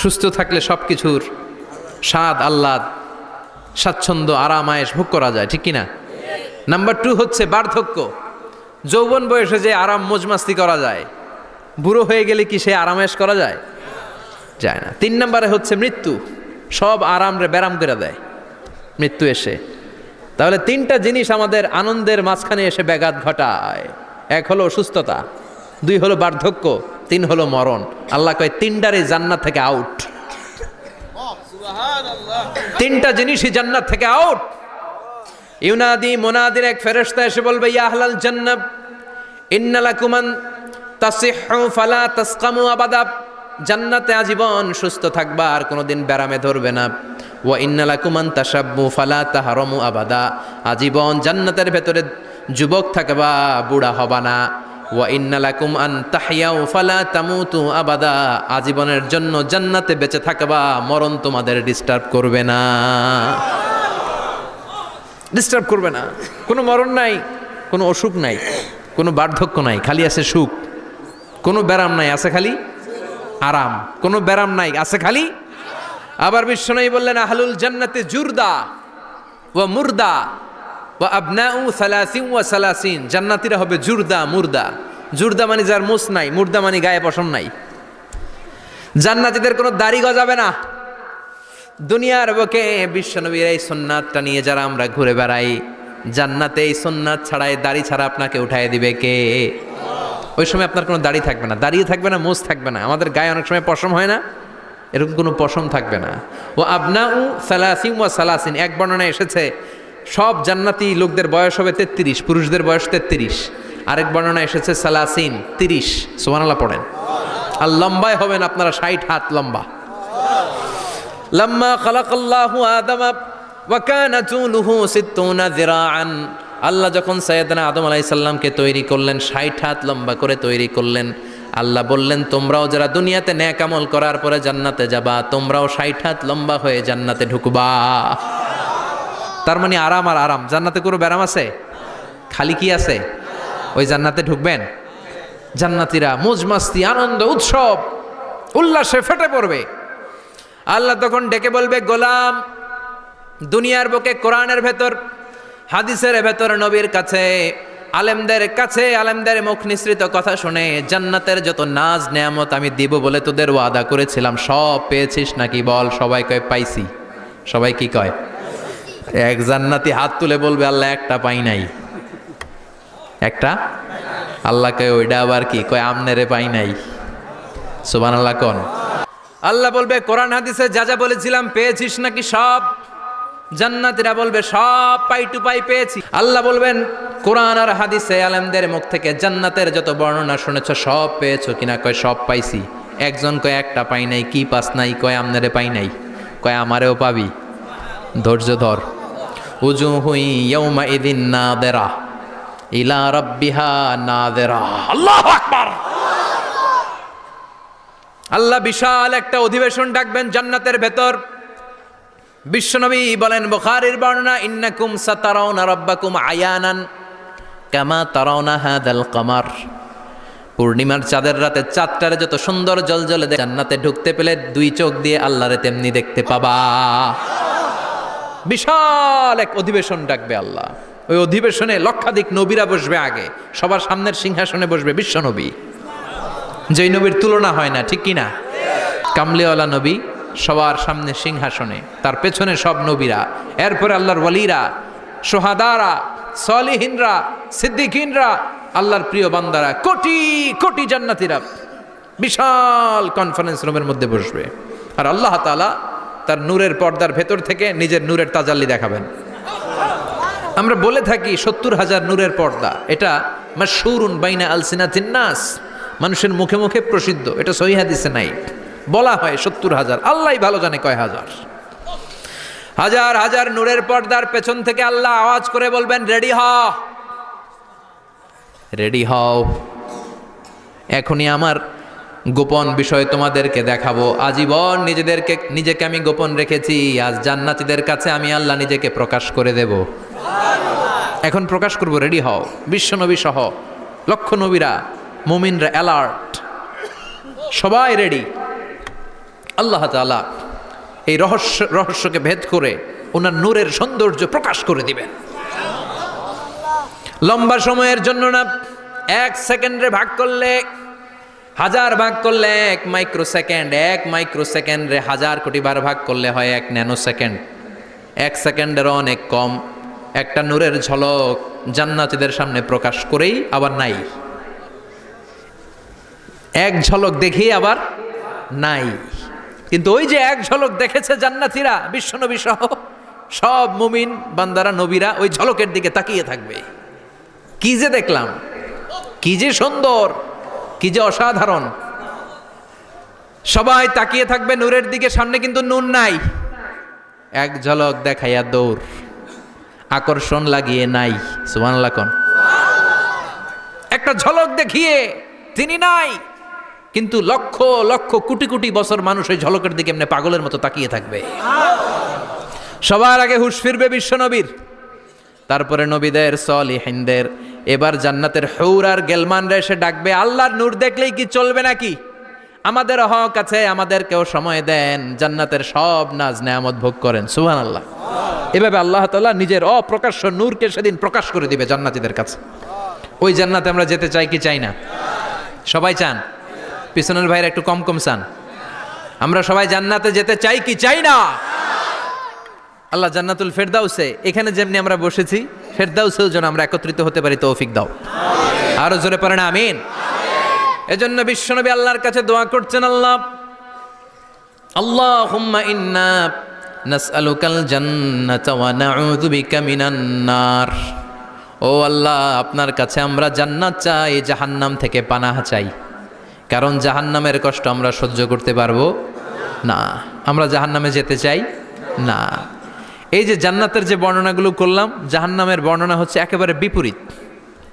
সুস্থ থাকলে সব কিছুর স্বাদ, আহ্লাদ, স্বাচ্ছন্দ্য, আরাম, আয়েশ ভোগ করা যায়, ঠিক কিনা? নাম্বার 2 হচ্ছে বার্ধক্য। যৌবন বয়সে যে আরাম মজমাস্তি করা যায়, বুড়ো হয়ে গেলে কি সে আরাম আয়েশ করা যায়? যায় না। 3 নম্বরে হচ্ছে মৃত্যু। সব আরাম রে ব্যারাম করে দেয় মৃত্যু এসে। তাহলে 3টা জিনিস আমাদের আনন্দের মাঝখানে এসে ব্যাঘাত ঘটায়। 1 হলো অসুস্থতা, 2 হলো বার্ধক্য, 3 হলো মরণ। আল্লাহ কয় 3টারই জান্নাত থেকে আউট। 3টা জিনিসই জান্নাত থেকে আউট। ইউনাদি, মুনাদির এক ফেরেশতা এসে বলবে, ইয়া আহলাল জান্নাত ইন্না লাকুম আন তাসিহু ফালা তাসকামু আবাদা, জান্নাতে আজীবন সুস্থ থাকবা, আর কোনোদিন ব্যারামে ধরবে না। ওয়া ইন্না লাকুম আন তাশাব্বু ফালা তাহরামু আবাদা, আজীবন জান্নাতের ভেতরে যুবক থাকবা, বুড়া হবা না। ওয়া ইন্না লাকুম আন তাহইয়াউ ফালা তামুতু আবাদা, আজীবনের জন্য জান্নাতে বেঁচে থাকবা, মরণ তোমাদের ডিস্টার্ব করবে না, ডিস্টার্ব করবে না। কোনো মরণ নাই, কোনো অসুখ নাই, কোনো বার্ধক্য নাই, খালি আছে সুখ। কোনো ব্যারাম নাই, আছে খালি আরাম। কোনো ব্যারাম নাই, আছে খালি। আবার বিশ্বনবী বললেন, আহলুল জান্নাতে জুরদা ওয়া মুরদা ওয়া আবনাউ সালাসিন ওয়া সালাসিন, জান্নাতীরা হবে জুরদা মুরদা। জুরদা মানে যার মুছ নাই, মুরদা মানে গায়ে পশম নাই। জান্নাতীদের কোনো দাড়ি গজাবে না। দুনিয়ার বুকে বিশ্বনবীর এই সুন্নাতটা নিয়ে যারা আমরা ঘুরে বেড়াই, জান্নাতে এই সুন্নাত ছাড়াই, দাড়ি ছাড়া আপনাকে উঠায় দিবে কে? ওই সময় আপনার কোনো দাড়ি থাকবে না, দাড়িয়ে থাকবে না, মুছ থাকবে না। আমাদের গায়ে অনেক সময় পশম হয় না, এরকম কোনো পশম থাকবে না। ও আবনাউ সালাসিন ওয়া সালাসিন, এক বর্ণনায় এসেছে সব জান্নাতি লোকদের বয়স হবে 33, পুরুষদের বয়স 33। আরেক বর্ণনায় এসেছে সালাসিন, 30। সুবহানাল্লাহ পড়েন। আর লম্বায় হবেন আপনারা 60 হাত লম্বা। লাম্মা খালাকাল্লাহু আদামা ওয়া কানা তুলুহু 60 যিরাআন, আল্লাহ যখন সাইয়েদনা আদম আলাইহিস সালামকে তৈরি করলেন, 60 হাত লম্বা করে তৈরি করলেন। আল্লাহ বললেন, তোমরাও যারা দুনিয়াতে নেক আমল করার পরে জান্নাতে যাবা, তোমরাও 60 হাত লম্বা হয়ে জান্নাতে ঢুকবা। তার মানে আরাম আর আরাম। জান্নাতে কোনো ব্যারাম আছে? খালি কি আছে? ওই জান্নাতে ঢুকবেন, জান্নাতীরা মौज মাস্তি, আনন্দ, উৎসব, উল্লাসে ফেটে পড়বে। আল্লাহ তখন ডেকে বলবে, গোলাম, দুনিয়ার বুকে কোরআনের ভেতর, হাদিসের ভেতর, নবীর কাছে, আলেমদের কাছে, আলেমদের মুখ নিঃসৃত কথা শুনে জান্নাতের যত নাজ নেয়ামত আমি দিব বলে তোদের ওয়াদা করেছিলাম, সব পেয়েছিস নাকি বল? সবাই কয় পাইছি। সবাই কি কয়? এক জান্নাতি হাত তুলে বলবে, আল্লাহ একটা পাই নাই। একটা? আল্লাহ কয় ওইটা আবার কি? কয় আমনেরে পাই নাই। সুবহানাল্লাহ কোন? আল্লাহ বলবে, কোরআন হাদিসে যা যা বলেছিলাম পেয়েছিস নাকি সব? জান্নাতীরা বলবে সব পাই টু পাই পেয়েছি। আল্লাহ বলবেন কোরআন আর হাদিসে আলেমদের মুখ থেকে জান্নাতের যত বর্ণনা শুনেছ সব পেয়েছো কিনা? কয় সব পাইছি। একজন কয় একটা পাই নাই। কি পাস নাই? কয় আমনারে পাই নাই। কয় আমারেও পাবি, ধৈর্য ধর। উজুহুই ইয়াউমা ইদিন নাদিরা ইলা রাব্বিহা নাদিরা। আল্লাহু আকবার। আল্লাহ বিশাল একটা অধিবেশন ডাকবেন জান্নাতের ভেতর। বিশ্বনবী বলেন বুখারীর বর্ণনা, ইন্নাকুম সাতারাউনা রাব্বাকুম আয়ানান কামা তারাউনা হাদাল কমার। পূর্ণিমার চাঁদের রাতে চাঁদটারে যত সুন্দর জ্বলজ্বলে জান্নাতে ঢুকতে পেলে দুই চোখ দিয়ে আল্লাহরে তেমনি দেখতে পাবা। বিশাল এক অধিবেশন ডাকবে আল্লাহ। ওই অধিবেশনে লক্ষাধিক নবীরা বসবে। আগে সবার সামনের সিংহাসনে বসবে বিশ্বনবী, যেই নবীর তুলনা হয় না, ঠিক কিনা? কামলিওয়ালা নবী সবার সামনে সিংহাসনে, তার পেছনে সব নবীরা, এরপরে আল্লাহর ওয়ালিরা, সোহাদারা, সলিহিনরা, সিদ্দিকিনরা, আল্লাহর প্রিয় বান্দারা, কোটি কোটি জান্নাতীরা বিশাল কনফারেন্স রুমের মধ্যে বসবে। আর আল্লাহ তাআলা তার নূরের পর্দার ভেতর থেকে নিজের নূরের তাজাল্লি দেখাবেন। আমরা বলে থাকি 70,000 নূরের পর্দা, এটা মাশহুরুন বাইনা আলসিনাতিন নাস, মানুষের মুখে মুখে প্রসিদ্ধ। এটা সহিহ হাদিসে নাই, বলা হয় 70,000, আল্লাহই ভালো জানে কয় হাজার। হাজার হাজার নূরের পর্দার পেছন থেকে আল্লাহ আওয়াজ করে বলবেন, রেডি হও, রেডি হও, এখনই আমার গোপন বিষয় তোমাদেরকে দেখাবো। আজীবন নিজেকে আমি গোপন রেখেছি, আজ জান্নাতীদের কাছে আমি আল্লাহ নিজেকে প্রকাশ করে দেব। এখন প্রকাশ করব, রেডি হও। বিশ্বনবী সহ লক্ষ নবীরা, মুমিনরা অ্যালার্ট, সবাই রেডি। আল্লাহ তাআলা এই রহস্যকে ভেদ করে ওনার নূরের সৌন্দর্য প্রকাশ করে দিবেন। লম্বা সময়ের জন্য না, 1 সেকেন্ডে ভাগ করলে, হাজার ভাগ করলে 1 মাইক্রোসেকেন্ড, 1 মাইক্রোসেকেন্ডে 1000 কোটি বার ভাগ করলে হয় 1 ন্যানো সেকেন্ড। 1 সেকেন্ডেরও অনেক কম একটা নূরের ঝলক জান্নাতীদের সামনে প্রকাশ করেই আবার নাই। এক ঝলক দেখেই আবার নাই। কিন্তু ওই যে এক ঝলক দেখেছে জান্নাতীরা, বিশ্বনবী সহ সব মুমিন বান্দারা, নবীরা ওই ঝলকের দিকে তাকিয়ে থাকবে। কি যে দেখলাম, কি যে সুন্দর, কি যে অসাধারণ। সবাই তাকিয়ে থাকবে নূরের দিকে, সামনে কিন্তু নূর নাই। এক ঝলক দেখাইয়া দৌড়, আকর্ষণ লাগিয়ে নাই। সুবহানাল্লাহ কোন? একটা ঝলক দেখিয়ে তিনি নাই, কিন্তু লক্ষ লক্ষ কোটি কোটি বছর মানুষ ওই ঝলকের দিকে এমনি পাগলের মতো তাকিয়ে থাকবে। সবার আগে হুঁশ ফিরবে বিশ্বনবীর, তারপরে নবীদের, সলিহিনদের। এবার জান্নাতের হৌর আর গেলমানরা এসে ডাকবে, আল্লাহর নূর দেখলেই কি চলবে নাকি? আমাদের হক আছে, আমাদেরকেও সময় দেন, জান্নাতের সব নাজ নেয়ামত ভোগ করেন। সুবহানাল্লাহ। এভাবে আল্লাহ তাআলা নিজের অপ্রকাশ্য নূরকে সেদিন প্রকাশ করে দিবে জান্নাতীদের কাছে। ওই জান্নাতে আমরা যেতে চাই কি চাই না? সবাই চান? পিছনের ভাইরা একটু কম কম চান। আমরা সবাই জান্নাতে যেতে চাই কি চাই না? আল্লাহ জান্নাতুল ফেরদাউসে, এখানে যেমনি আমরা বসেছি, ফেরদাউসেও যেন আমরা একত্রিত হতে পারি, তৌফিক দাও। আরো জোরে পড়েন আমিন। এজন্য বিশ্বনবী আল্লাহর কাছে দোয়া করছেন, আল্লাহুম্মা ইন্না নাসআলুকাল জান্নাতা ওয়া নাউযু বিকা মিনান নার। ও আল্লাহ, আপনার কাছে আমরা জান্নাত চাই, জাহান্নাম থেকে পানাহ চাই। কারণ জাহান্নামের কষ্ট আমরা সহ্য করতে পারবো না, আমরা জাহান্নামে যেতে চাই না। এই যে জান্নাতের যে বর্ণনাগুলো করলাম, জাহান্নামের বর্ণনা হচ্ছে একেবারে বিপরীত,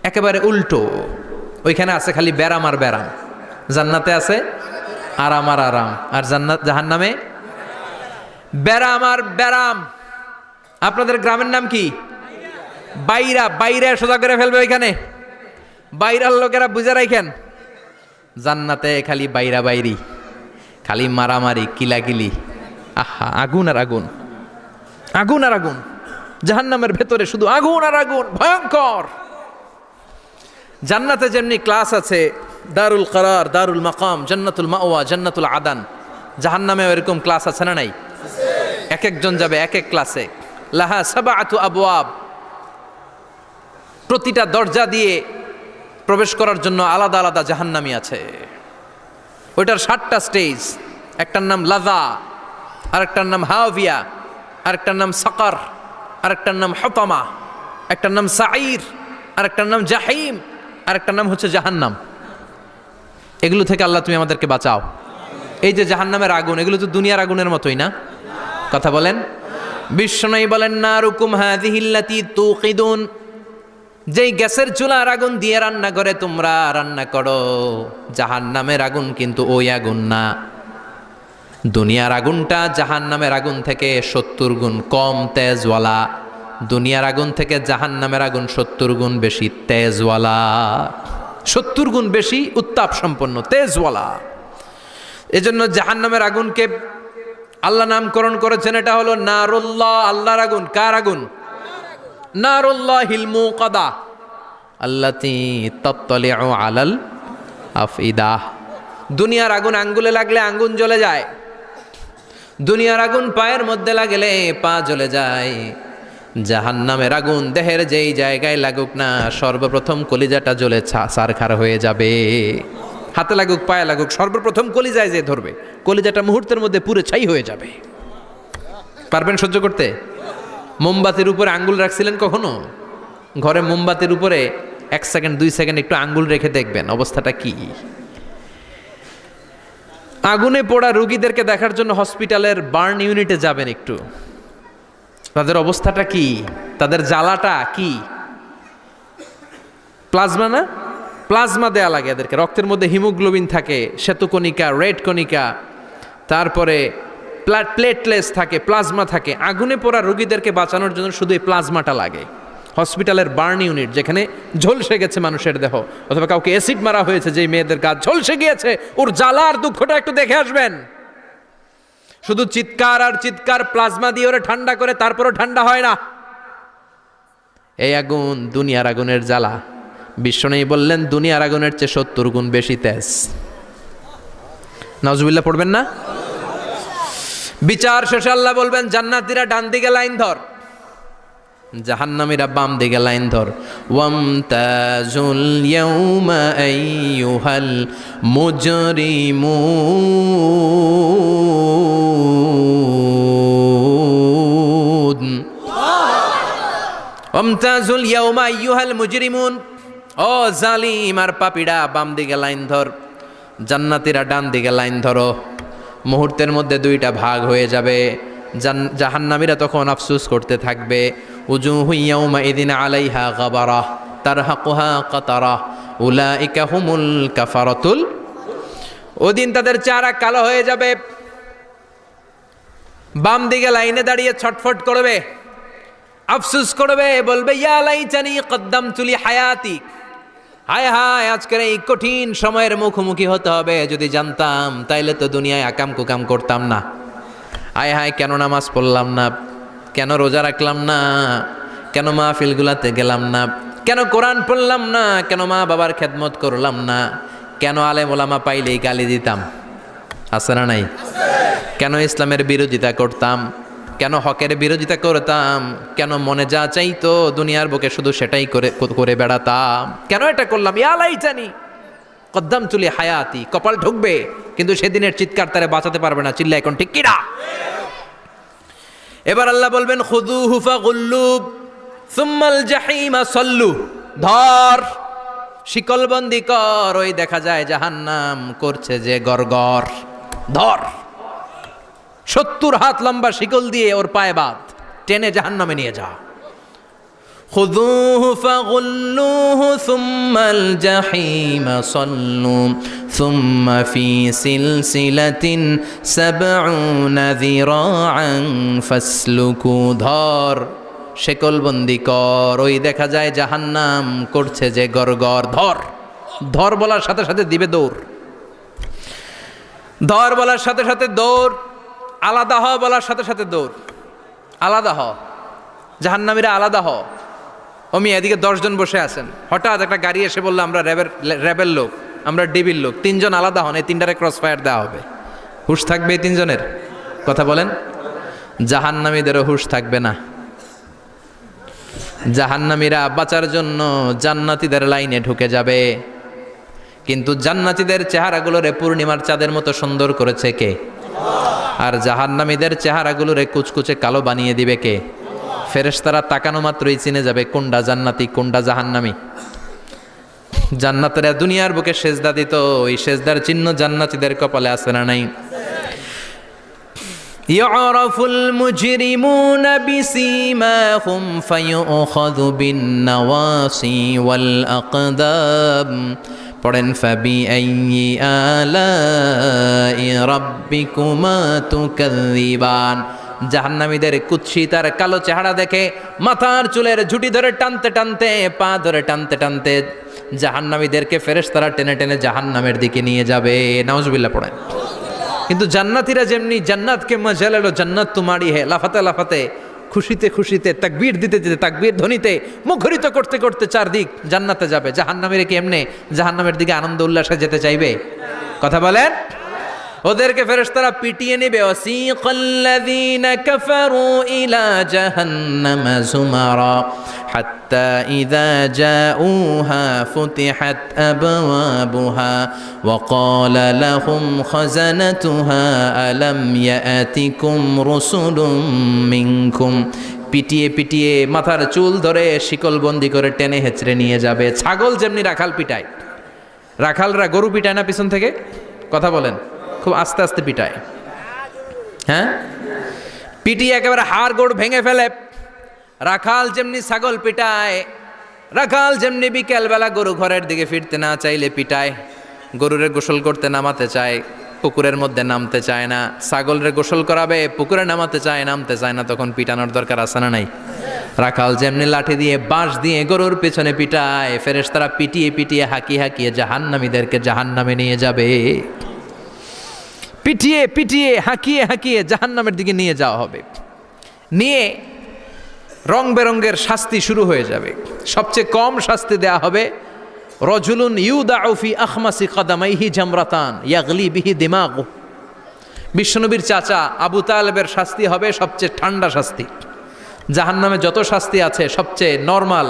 একেবারে উল্টো। ওইখানে আছে খালি ব্যারাম আর ব্যারাম, জান্নাতে আছে আরাম আর আরাম। আর জাহান্নামে ব্যারাম আর ব্যারাম। আপনাদের গ্রামের নাম কি? বাইরা। বাইরে সোজা করে ফেলবে ওইখানে, বাইরার লোকেরা বুঝে রাখেন। জান্নাতে খালি বাইরা বাইরি, খালি মারামারি, কিলাকিলি, আহা, আগুন আর আগুন, আগুন আর আগুন। জাহান্নামের ভেতরে শুধু আগুন আর আগুন, ভয়ঙ্কর। জান্নাতে যেমনি ক্লাস আছে, দারুল করার, দারুল মাকাম, জান্নাতুল মাওয়া, জান্নাতুল আদান, জাহান্নামেও এরকম ক্লাস আছে না নাই? এক একজন যাবে এক এক ক্লাসে। লাহা সাবআতু আবওয়াব, প্রতিটা দরজা দিয়ে প্রবেশ করার জন্য আলাদা আলাদা জাহান্নামী আছে। ওইটার 7টা স্টেজ। একটার নাম লাযা, আরেকটার নাম হাওভিয়া, আরেকটার নাম সাকার, আরেকটার নাম হতামা, একটার নাম সাঈর, আরেকটার নাম জাহিম, আরেকটার নাম হচ্ছে জাহান্নাম। এগুলো থেকে আল্লাহ তুমি আমাদেরকে বাঁচাও। এই যে জাহান্নামের আগুন, এগুলো তো দুনিয়ার আগুনের মতোই না? কথা বলেন। বিশ্বনবী বলেন, নারুকুম হাযিহিল্লাতী তুকিদুন, যেই গ্যাসের চুলার আগুন দিয়ে রান্না করে তোমরা রান্না করো, জাহান্নামের আগুন কিন্তু ওই আগুন না। দুনিয়ার আগুনটা জাহান্নামের আগুন থেকে 70 গুণ কম তেজওয়ালা। দুনিয়ার আগুন থেকে জাহান্নামের আগুন 70 গুণ বেশি তেজওয়ালা, 70 গুণ বেশি উত্তাপ সম্পন্ন তেজওয়ালা। এজন্য জাহান্নামের আগুনকে আল্লাহ নামকরণ করেছেন, এটা হলো নারুল্লাহ, আল্লাহর আগুন। কার আগুন? নারুল্লাহিল মুকাদা আল্লাতী তাত্তালিউ আলাল আফইদা। দুনিয়ার আগুন আঙ্গুলে লাগলে আঙ্গুল জ্বলে যায়, দুনিয়ার আগুন পায়ের মধ্যে লাগলে পা জ্বলে যায়। জাহান্নামের আগুন দেহের যেই জায়গায় লাগুক না, সর্বপ্রথম কলিজাটা জ্বলে ছারখার হয়ে যাবে। হাতে লাগুক, পায়ে লাগুক, সর্বপ্রথম কলিজায় যে ধরবে, কলিজাটা মুহূর্তের মধ্যে পুরো ছাই হয়ে যাবে। পারবেন সহ্য করতে? মোমবাতির উপরে আঙ্গুল রাখছিলেন কখনো? ঘরে মোমবাতির উপরে 1 সেকেন্ড 2 সেকেন্ড একটু আঙ্গুল রেখে দেখবেন অবস্থাটা কি। আগুনে পোড়া রোগীদেরকে দেখার জন্য হসপিটালের বার্ন ইউনিটে যাবেন, একটু তাদের অবস্থাটা কি, তাদের জ্বালাটা কি। প্লাজমা না, প্লাজমা দেয়া লাগে এদেরকে। রক্তের মধ্যে হিমোগ্লোবিন থাকে, শ্বেতকণিকা, রেড কণিকা, তারপরে প্লেটলেস থাকে, প্লাজমা থাকে। আগুনে পোড়া রোগীদেরকে বাঁচানোর জন্য শুধু এই প্লাজমাটা লাগে। হসপিটালের বার্ন ইউনিট, যেখানে ঝলসে গেছে মানুষের দেহ, অথবা কাউকে অ্যাসিড মারা হয়েছে, যেই মেয়েদের গা ঝলসে গিয়েছে, ওর জ্বালার দুঃখটা একটু দেখে আসবেন। শুধু চিৎকার আর চিৎকার, প্লাজমা দিয়ে ওরা ঠান্ডা করে, তারপরও ঠান্ডা হয় না। এই আগুন দুনিয়ার আগুনের জ্বালা। বিশ্বনবী বললেন, দুনিয়ার আগুনের চেয়ে 70 গুণ বেশি তেজ। নাউজুবিল্লাহ পড়বেন না? বিচার শেষে আল্লাহ বলবেন, জান্নাতীরা ডান দিকে লাইন ধর, জাহান্নামীরা বাম দিকে লাইন ধর। ওয়ামতাজুল ইয়াউমা আইয়ুহাল মুজরিমুন, ওয়ামতাজুল ইয়াউমা আইয়ুহাল মুজরিমুন, ও জালিম আর পাপীরা বাম দিকে লাইন ধর, জান্নাতীরা ডান দিকে লাইন ধরো। মুহূর্তের মধ্যে দুইটা ভাগ হয়ে যাবে। জাহান্নামীরা তখন আফসোস করতে থাকবে, উজুহু ইয়াউমাইযিন আলাইহা গাবারা তারহাকুহা কাতারা উলাইকা হুমুল কাফারাতুল। ওদিন তাদের চেহারা কালো হয়ে যাবে। বাম দিকে লাইনে দাঁড়িয়ে ছটফট করবে, আফসোস করবে, বলবে, ইয়া লাইতানি কদ্দামতু লি হায়াতি, হায় হায় আজকের এই কঠিন সময়ের মুখোমুখি হতে হবে, যদি জানতাম তাইলে তো দুনিয়ায় আকাম কুকাম করতাম না। হায় হায় কেন নামাজ পড়লাম না, কেন রোজা রাখলাম না, কেন মাহফিলগুলাতে গেলাম না, কেন কোরআন পড়লাম না, কেন মা বাবার খেদমত করলাম না, কেন আলেম ওলামা পাইলেই গালি দিতাম, আছে না নাই? কেন ইসলামের বিরোধিতা করতাম, কেন হকের বিরোধিতা করতাম, কেন মনে যা চাইতো দুনিয়ার বুকে শুধু সেটাই করে বেড়াতাম, কেন এটা করলাম? ইয়া লাইতানি কদ্দামতু লি হায়াতি। কপাল ঢুকবে, কিন্তু সেদিনের চিৎকার তারে বাঁচাতে পারবে না। চিল্লা এখন ঠিক কিনা? এবার আল্লাহ বলবেন, খুযুহু ফাগুল্লু সুম্মাল জাহিমা সাল্লু, ধর শিকলবন্দি কর। ওই দেখা যায় জাহান্নাম করছে যে গরগর, ধর 70 হাত লম্বা শিকল দিয়ে ওর পায়ে বাঁধ, টেনে জাহান্নামে নিয়ে যা। খুযুহু ফাগুল্লুহু সুম্মাল জাহিমা সাল্লু সুম্মা ফি সিলসিলাতিন ৭০ যিরাআন ফাসলুকু, ধর শিকলবন্দি কর। ওই দেখা যায় জাহান্নাম করছে যে গরগর, ধর। ধর বলার সাথে সাথে দিবে দৌড়, ধর বলার সাথে সাথে দৌড়, আলাদা হ বলার সাথে সাথে দৌড়। আলাদা হ, জাহান্নামীরা আলাদা হ। অমি এদিকে 10 জন বসে আছেন, হঠাৎ একটা গাড়ি এসে বললো, আমরা র্যাবের লোক, আমরা ডিবির লোক, 3 জন আলাদা হন, এই 3টারে ক্রস ফায়ার দেওয়া হবে। হুশ থাকবে এই 3 জনের? কথা বলেন। জাহান্নামীদেরও হুশ থাকবে না। জাহান্নামীরা বাঁচার জন্য জান্নাতীদের লাইনে ঢুকে যাবে, কিন্তু জান্নাতীদের চেহারাগুলোরে পূর্ণিমার চাঁদের মতো সুন্দর করেছে কে? আর জাহান্নামীদের চেহারাগুলোরে কুচকুচে কালো বানিয়ে দিবে কে? ফেরেশতারা তাকানো মাত্রই চিনে যাবে কোনটা জান্নাতি কোনটা জাহান্নামী। জান্নাতীরা দুনিয়ার বুকে সেজদা দিত, ওই সেজদার চিহ্ন জান্নাতীদের কপালে আছে না নাই? ইয়ারাফুল মুজরিমুনা বিসীমাহুম ফায়ুখাযু বিন-নাওয়াসি ওয়াল আকদাম। পড়েন ফাবিআইয়ি আলাই রাব্বিকুমা তুকাযযিবান। জাহান্নামীদের কুৎসিত আর কালো চেহারা দেখে মাথার চুলের ঝুঁটি ধরে টানতে টানতে, পা ধরে টানতে টানতে জাহান্নামীদেরকে ফেরেশতারা টেনে টেনে জাহান্নামের দিকে নিয়ে যাবে। নাউজুবিল্লাহ পড়েন। কিন্তু জান্নাতীরা যেমনি জান্নাতকে মজা লেলো জান্নাত তোমারই হে, লাফাতে লাফাতে খুশিতে খুশিতে তাকবীর দিতে দিতে তাকবীর ধ্বনিতে মুখরিত করতে করতে চারদিক জান্নাতে যাবে। জাহান্নামীরা কি এমনি জাহান্নামের দিকে আনন্দ উল্লাসে যেতে চাইবে? কথা বলেন। ওদেরকে ফেরেশতারা পিটিয়ে নেবে। ওয়াসিকাল্লাযীনা কাফারু ইলা জাহান্নামা যুমারা হাত্তা ইযা জাউহা ফুতিহাত আবওয়াবুহা ওয়া ক্বালা লাহুম খাযানাতুহা আলাম ইয়াতিকুম রাসূলুম মিনকুম। পিটিয়ে পিটিয়ে মাথার চুল ধরে শিকলবন্দি করে টেনে হেঁচড়ে নিয়ে যাবে। ছাগল যেমনি রাখাল পিটায়, রাখালরা গরু পিটায় না পিছন থেকে? কথা বলেন। খুব আস্তে আস্তে পিটায়, হ্যাঁ, পিটিয়ে একেবারে হাড় গোড় ভেঙে ফেলে। রাখাল যেমনি ছাগল পিটায়, রাখাল যেমনি বিকেলবেলা গরু ঘরের দিকে ফিরতে না চাইলে পিটায়, গরুরে গোসল করতে নামাতে চায়, পুকুরের মধ্যে নামতে চায় না, ছাগলরে গোসল করাবে, পুকুরে নামাতে চায়, নামতে চায় না, তখন পিটানোর দরকার আছে না নাই? রাখাল যেমনি লাঠি দিয়ে বাঁশ দিয়ে গরুর পেছনে পিটায়, ফেরেশতারা পিটিয়ে পিটিয়ে হাঁকিয়ে হাঁকিয়ে জাহান্নামীদেরকে জাহান্নামে নিয়ে যাবে। পিটিয়ে পিটিয়ে হাঁকিয়ে হাঁকিয়ে জাহান্নামের দিকে নিয়ে যাওয়া হবে। নিয়ে রং বেরঙ্গের শাস্তি শুরু হয়ে যাবে। সবচেয়ে কম শাস্তি দেয়া হবে রজুলুন ইউদাউ ফি আখমাসি কদামাইহি জামরাতান ইয়াগলি বিহি দিমাগু। বিশ্বনবীর চাচা আবু তালেবের শাস্তি হবে সবচেয়ে ঠান্ডা শাস্তি। জাহান্নামে যত শাস্তি আছে সবচেয়ে নরমাল,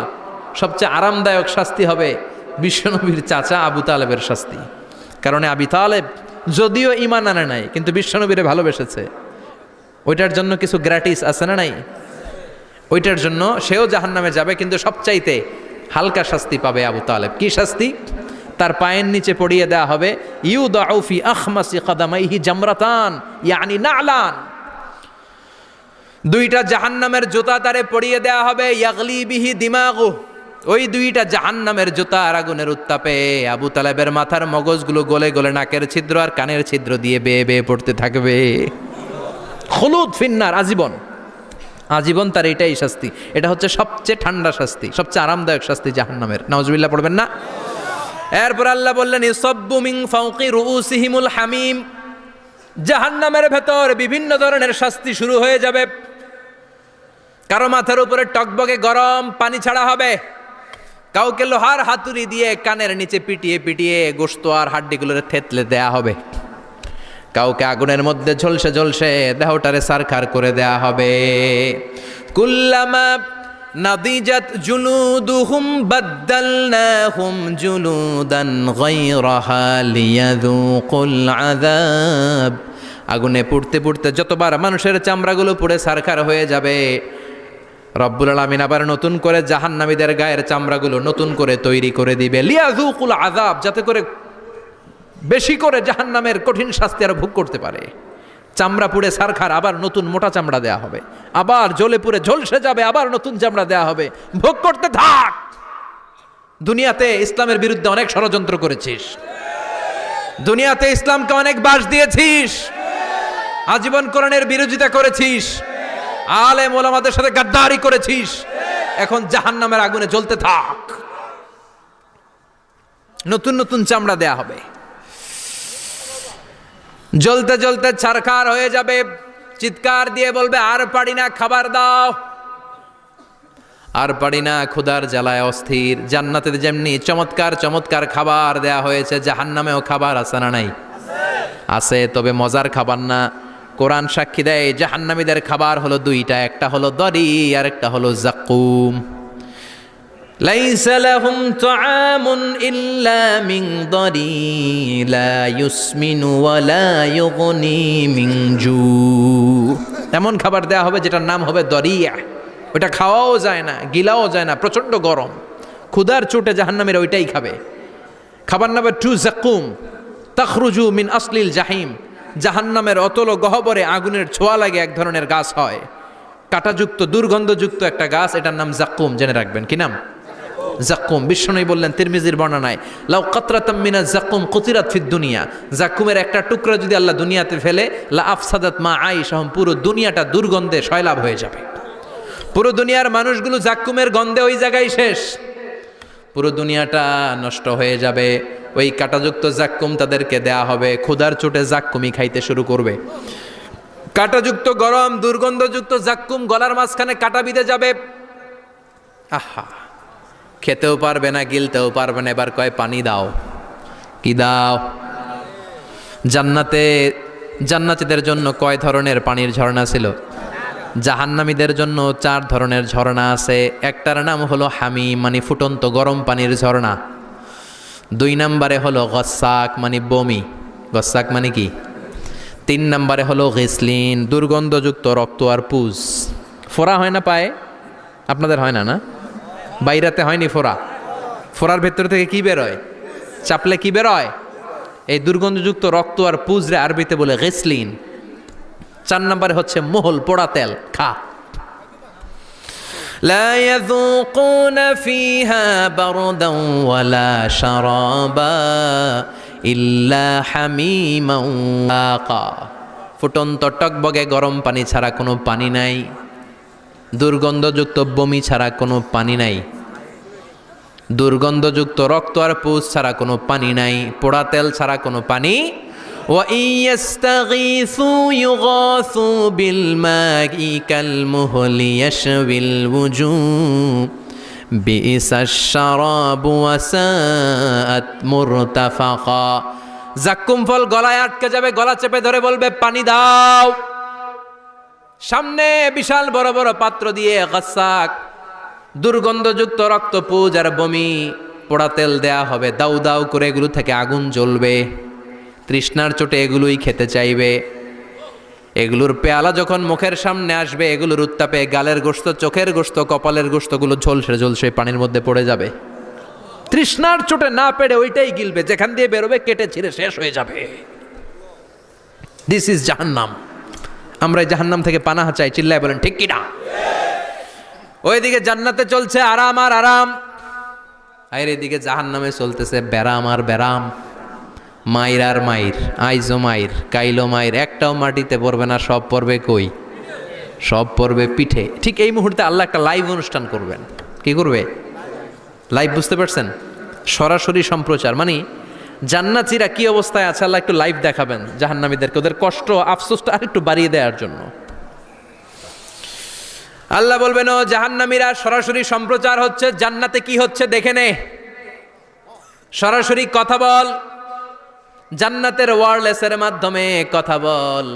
সবচেয়ে আরামদায়ক শাস্তি হবে বিশ্বনবীর চাচা আবু তালেবের শাস্তি। কারণ আবু তালেব যদিও ঈমান আনে নাই, কিন্তু বিশ্বনবীরে ভালোবেসেছে। ওইটার জন্য কিছু গ্র্যাটিস আছে না নাই? ওইটার জন্য সেও জাহান্নামে যাবে, কিন্তু সবচাইতে হালকা শাস্তি পাবে আবু তালেব। কি শাস্তি? তার পায়ের নিচে পড়িয়ে দেওয়া হবে ইউদাউ ফি আখমাসি কদামাইহি জামরাতান ইয়ানি নালান। দুইটা জাহান্নামের জুতা তারে পড়িয়ে দেওয়া হবে, ইয়াগলি বিহি দিমাগু। ওই দুইটা জাহান্নামের জুতা আর আগুনের উত্তাপে আবু তালেবের মাথার মগজগুলো গলে গলে নাকের ছিদ্র আর কানের ছিদ্র দিয়ে বেয়ে বেয়ে পড়তে থাকবে। খুলুদ ফিন্নার, আজীবন, আজীবন তার এটাই শাস্তি। এটা হচ্ছে সবচেয়ে ঠান্ডা শাস্তি, সবচেয়ে আরামদায়ক শাস্তি জাহান্নামের। নাউজুবিল্লাহ পড়বেন না? এরপর আল্লাহ বললেন ইউসাব্বু মিন ফাওকি রুউসিহিমুল হামিম। জাহান্নামের ভেতর বিভিন্ন ধরনের শাস্তি শুরু হয়ে যাবে। কারো মাথার উপরে টকবকে গরম পানি ছাড়া হবে, কাউকে লোহার হাতুড়ি দিয়ে কানের নিচে পিটিয়ে পিটিয়ে গোশত আর হাড্ডিগুলোরে থেতলে দেয়া হবে, কাউকে আগুনের মধ্যে ঝলসে ঝলসে দেহটারে সারখার করে দেয়া হবে। কুল্লামা নাদিজাত জুলুদুহুম বাদদালনাহুম জুলুদান গায়রাহা লিয়াযুকুল আযাব। আগুনে পুড়তে পুড়তে যতবার মানুষের চামড়াগুলো পুড়ে সারখার হয়ে যাবে, রব্বুল আলামিন আবার নতুন করে জাহান্নামীদের গায়ের চামড়াগুলো নতুন করে তৈরি করে দিবে। লিয়াযুকুল আযাব, যাতে করে বেশি করে জাহান্নামের কঠিন শাস্তি আর ভোগ করতে পারে। চামড়া পুড়ে সারখার, আবার নতুন মোটা চামড়া দেয়া হবে, আবার জ্বলে পুড়ে ঝলসে যাবে, আবার নতুন চামড়া দেয়া হবে। ভোগ করতে থাক। দুনিয়াতে ইসলামের বিরুদ্ধে অনেক ষড়যন্ত্র করেছিস, দুনিয়াতে ইসলামকে অনেক বাস দিয়েছিস, আজীবন কোরআনের বিরোধিতা করেছিস, আলেম ওলামাদের সাথে গাদ্দারি করেছিস। এখন জাহান্নামের আগুনে জ্বলতে থাক। নতুন নতুন চামড়া দেয়া হবে, জ্বলতে জ্বলতে ছারখার হয়ে যাবে। চিৎকার দিয়ে বলবে আর পারি না, খাবার দাও। আর পারি না, ক্ষুধার জ্বালায় অস্থির। জান্নাতে যেমনি চমৎকার চমৎকার খাবার দেয়া হয়েছে, জাহান্নামেও খাবার আছে না নাই? আছে, তবে মজার খাবার না। কোরআন সাক্ষী দেয় জাহান্নামীদের খাবার হলো দুইটা, একটা হলো দড়ি আর একটা হলো জাকুম। লাইসা লাহুম তুআমুন ইল্লা মিন দারি লা ইউসমিনু ওয়া লা ইউগনি মিন জু। এমন খাবার দেয়া হবে যেটার নাম হবে দরিয়া, ওটা খাওয়াও যায় না, গিলাও যায় না, প্রচণ্ড গরম, ক্ষুধার চোটে জাহান্নামের ওইটাই খাবে। খাবার নাম্বার 2 জাকুম তাখরুজু মিন আসলিল জাহিম। জাহান্নামের অতল গহ্বরে আগুনের ছোঁয়া লাগে এক ধরনের গাছ হয়, কাঁটাযুক্ত দুর্গন্ধযুক্ত একটা গাছ, এটার নাম জাকুম। জেনে রাখবেন কি নাম? জাকুম। বিশ্বনবী বললেন তিরমিজির বর্ণনায়, লাউ কাতরাতাম মিনা জাকুম কুতিরাত ফিদ দুনিয়া, জাকুমের একটা টুকরা যদি আল্লাহ দুনিয়াতে ফেলে, লা আফসাদাত মা আইশাহুম, পুরো দুনিয়াটা দুর্গন্ধে সয়লাব হয়ে যাবে। পুরো দুনিয়ার মানুষগুলো জাকুমের গন্ধে ওই জায়গায় শেষ, পুরো দুনিয়াটা নষ্ট হয়ে যাবে। ওই কাঁটাযুক্ত জাক্কুম তাদেরকে দেয়া হবে, ক্ষুধার চোটে জাক্কুমই খাইতে শুরু করবে। কাঁটাযুক্ত গরম দুর্গন্ধযুক্ত জাক্কুম গলার মাঝখানে কাঁটা বিঁধে যাবে। আহা, খেতেও পারবে না, গিলতেও পারবে না। এবার কয় পানি দাও। কি দাও? জান্নাতীদের জন্য কয় ধরনের পানির ঝর্ণা ছিল? জাহান্নামীদের জন্য 4 ধরনের ঝর্ণা আছে। একটার নাম হলো হামিম, মানে ফুটন্ত গরম পানির ঝর্ণা। 2 নম্বরে হলো গসাক, মানে বমি। গসাক মানে কি? 3 নম্বরে হলো গিসলিন, দুর্গন্ধযুক্ত রক্ত আর পুজ। ফোড়া হয় না পায়ে? আপনাদের হয় না? না, বাইরাতে হয়নি ফোড়া? ফোড়ার ভেতর থেকে কি বেরোয়? চাপলে কি বেরোয়? এই দুর্গন্ধযুক্ত রক্ত আর পুজরে আরবিতে বলে গিসলিন। 4 নম্বরে হচ্ছে মোহল, পোড়া তেল। খা। লা ইয়াযুকুনা ফিহা বারদান ওয়ালা শারাবা ইল্লা হামিমান ওয়াকা। ফুটন্ত টকবগে গরম পানি ছাড়া কোনো পানি নাই, দুর্গন্ধযুক্ত বমি ছাড়া কোনো পানি নাই, দুর্গন্ধযুক্ত রক্ত আর পুজ ছাড়া কোনো পানি নাই, পোড়া তেল ছাড়া কোনো পানি। وَإِن يَسْتَغِيثُوا يُغَاثُوا بِالْمَاءِ كَالْمُهْلِ يَشْوِي الْوُجُوهَ بِئْسَ الشَّرَابُ وَسَاءَتْ مُرْتَفَقًا। জাক্কুম ফল গলায় আটকে যাবে, গলা চেপে ধরে বলবে পানি দাও। সামনে বিশাল বড় বড় পাত্র দিয়ে গাসাক, দুর্গন্ধযুক্ত রক্ত, পুজ আর বমি, পোড়া তেল দেয়া হবে। দাউ দাউ করে এগুলো থেকে আগুন জ্বলবে। তৃষ্ণার চোটে এগুলোই খেতে চাইবে। এগুলোর পেয়ালা যখন মুখের সামনে আসবে, এগুলোর উত্তাপে গালের গোশত, চোখের গোশত, কপালের গোশতগুলো ঝলসে ঝলসে পানির মধ্যে পড়ে যাবে। তৃষ্ণার চোটে না পেরে ওইটাই গিলবে, যেখান দিয়ে বেরোবে কেটে ছিঁড়ে শেষ হয়ে যাবে। দিস ইজ জাহান্নাম। আমরা এই জাহান্নাম থেকে পানাহা চাই। চিল্লায় বলেন ঠিক কিনা? ওইদিকে জান্নাতে চলছে আরাম আর আরাম, আর এদিকে জাহান্নামে চলতেছে ব্যারাম আর ব্যারাম, মাইর আর মাইর, আইজো মাইর, কাইলো মাইর। একটাও মাটিতে পড়বে না, সব পড়বে কই? সব পড়বে পিঠে। ঠিক এই মুহূর্তে আল্লাহ একটা লাইভ অনুষ্ঠান করবেন। কি করবে? লাইভ, বুঝতে পারছেন? সরাসরি সম্প্রচার, মানে জান্নাতীরা কি অবস্থায় আছে আল্লাহ একটু লাইভ দেখাবেন জাহান্নামীদেরকে, ওদের কষ্ট আফসোসটা আর একটু বাড়িয়ে দেওয়ার জন্য। আল্লাহ বলবেন, ও জাহান্নামীরা, সরাসরি সম্প্রচার হচ্ছে, জান্নাতে কি হচ্ছে দেখে নে, সরাসরি কথা বল, জান্নাতের ওয়্যারলেসের মাধ্যমে কথা বল,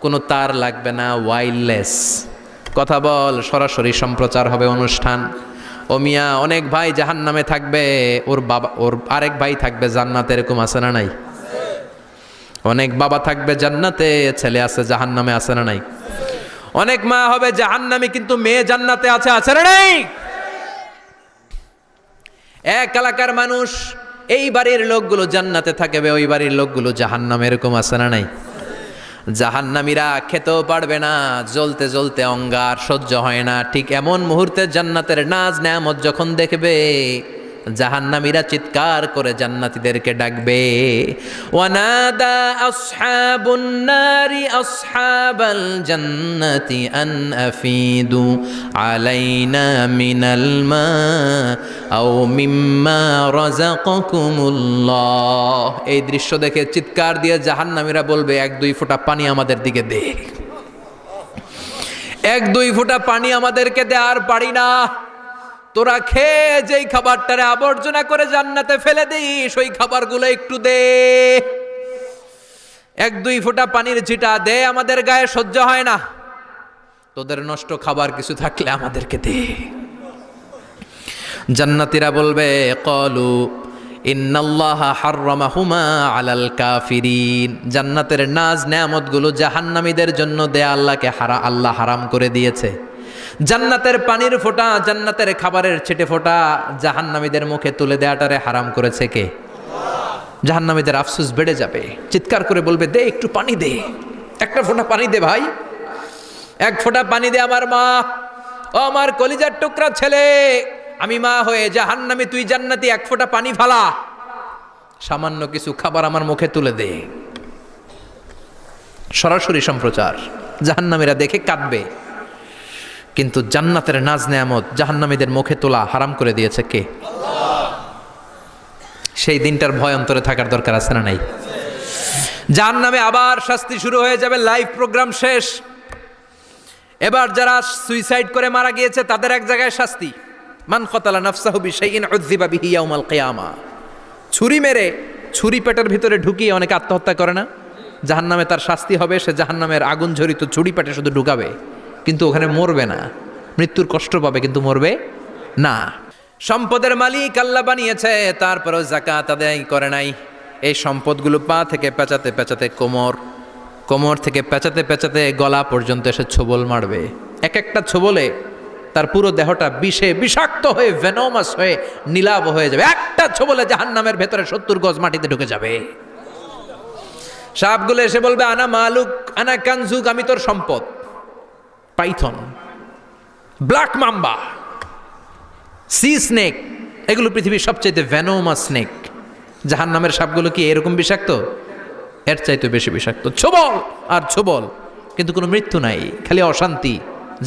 কোনো তার লাগবে না, ওয়্যারলেস কথা বল, সরাসরি সম্প্রচার হবে অনুষ্ঠান। ও মিয়া, অনেক ভাই জাহান্নামে থাকবে, ওর আরেক ভাই থাকবে জান্নাতে, এরকম আছে না নাই? অনেক বাবা থাকবে জান্নাতে, ছেলে আছে জাহান্নামে, আছে না নাই? অনেক মা হবে জাহান্নামী কিন্তু মেয়ে জান্নাতে আছে, আছে না নাই? এক এলাকার মানুষ, এই বাড়ির লোকগুলো জান্নাতে থাকবে, ওই বাড়ির লোকগুলো জাহান্নামে, এরকম আছে না নাই? জাহান্নামীরা খেতেও পারবে না, জ্বলতে জ্বলতে অঙ্গার সহ্য হয় না। ঠিক এমন মুহূর্তে জান্নাতের নাজ নেয়ামত যখন দেখবে, জাহান্নামীরা চিৎকার করে জান্নাতীদেরকে ডাকবে, ওয়ানাদা আসহাবুন নারি আসহাবাল জান্নাতি আন আফিদু আলাইনা মিনাল মা আও মিম্মা রাযাকাকুমুল্লাহ। এই দৃশ্য দেখে চিৎকার দিয়ে জাহান্নামীরা বলবে, 1-2 ফোঁটা পানি আমাদের দিকে দে, 1-2 ফোঁটা পানি আমাদেরকে দে, আর পারি না। তোরা খেয়ে যেই খাবারটারে আবর্জনা করে জান্নাতে ফেলে দিস, ওই খাবারগুলো একটু দে, 1-2 ফোঁটা পানির ছিটা দে, আমাদের গায়ে সহ্য হয় না। তোদের নষ্ট খাবার কিছু থাকলে আমাদেরকে দে। জান্নাতীরা বলবে কলু ইন্নাল্লাহা হাররামাহুমা আলাল কাফিরিন, জান্নাতের নাজ নেয়ামতগুলো জাহান্নামীদের জন্য দেয়া আল্লাহ হারাম করে দিয়েছে। জান্নাতের পানির ফোঁটা, জান্নাতের খাবারের ছিটে ফোঁটা জাহান্নামীদের মুখে তুলে দেয়াটারে হারাম করেছে কে? জাহান্নামীদের আফসোস বেড়ে যাবে, চিৎকার করে বলবে দে একটু পানি দে, একটা ফোঁটা পানি দে ভাই, এক ফোঁটা পানি দে আমার মা, ও আমার কলিজার টুকরা ছেলে, আমি মা হয়ে জাহান্নামী, তুই জান্নাতি, এক ফোঁটা পানি ফালা, সামান্য কিছু খাবার আমার মুখে তুলে দে। সরাসরি সম্প্রচার, জাহান্নামীরা দেখে কাঁদবে। কিন্তু জান্নাতের নাজ নেয়ামত জাহান্নামীদের মুখে তোলা হারাম করে দিয়েছে কে? সেই দিনটার ভয় অন্তরে থাকার দরকার আছে না নাই? জাহান্নামে আবার শাস্তি শুরু হয়ে যাবে, লাইভ প্রোগ্রাম শেষ। এবার যারা সুইসাইড করে মারা গিয়েছে তাদের এক জায়গায় শাস্তি, মান কতালা নাফসাহু বিশাইইন উযযিবা বিহি ইয়াউমাল কিয়ামা। ছুরি মেরে ছুরি পেটের ভিতরে ঢুকিয়ে অনেকে আত্মহত্যা করে না? জাহান্নামে তার শাস্তি হবে, সে জাহান্নামের আগুন ঝরিত ছুরি পেটে শুধু ঢুকাবে, কিন্তু ওখানে মরবে না, মৃত্যুর কষ্ট পাবে কিন্তু মরবে না। সম্পদের মালিক আল্লাহ বানিয়েছে, তারপরেও যাকাত আদায় করে নাই। এই সম্পদগুলো পা থেকে পেঁচাতে পেঁচাতে কোমর থেকে পেঁচাতে পেঁচাতে গলা পর্যন্ত এসে ছোবল মারবে। এক একটা ছোবলে তার পুরো দেহটা বিষে বিষাক্ত হয়ে ভেনোমাস হয়ে নীলাভ হয়ে যাবে। একটা ছোবলে জাহান্নামের ভেতরে 70 গজ মাটিতে ঢুকে যাবে। সাপগুলো এসে বলবে আনা মালুক আনা কানজুক, আমি তোর সম্পদ। Python, black mamba, C snake, এগুলো পৃথিবীর সবচাইতে ভেনোমাস স্নেক। জাহান্নামের সাপগুলো কি এরকম বিষাক্ত? এর চাইতে বেশি বিষাক্ত। ছোবল আর ছোবল, কিন্তু কোনো মৃত্যু নাই, খালি অশান্তি,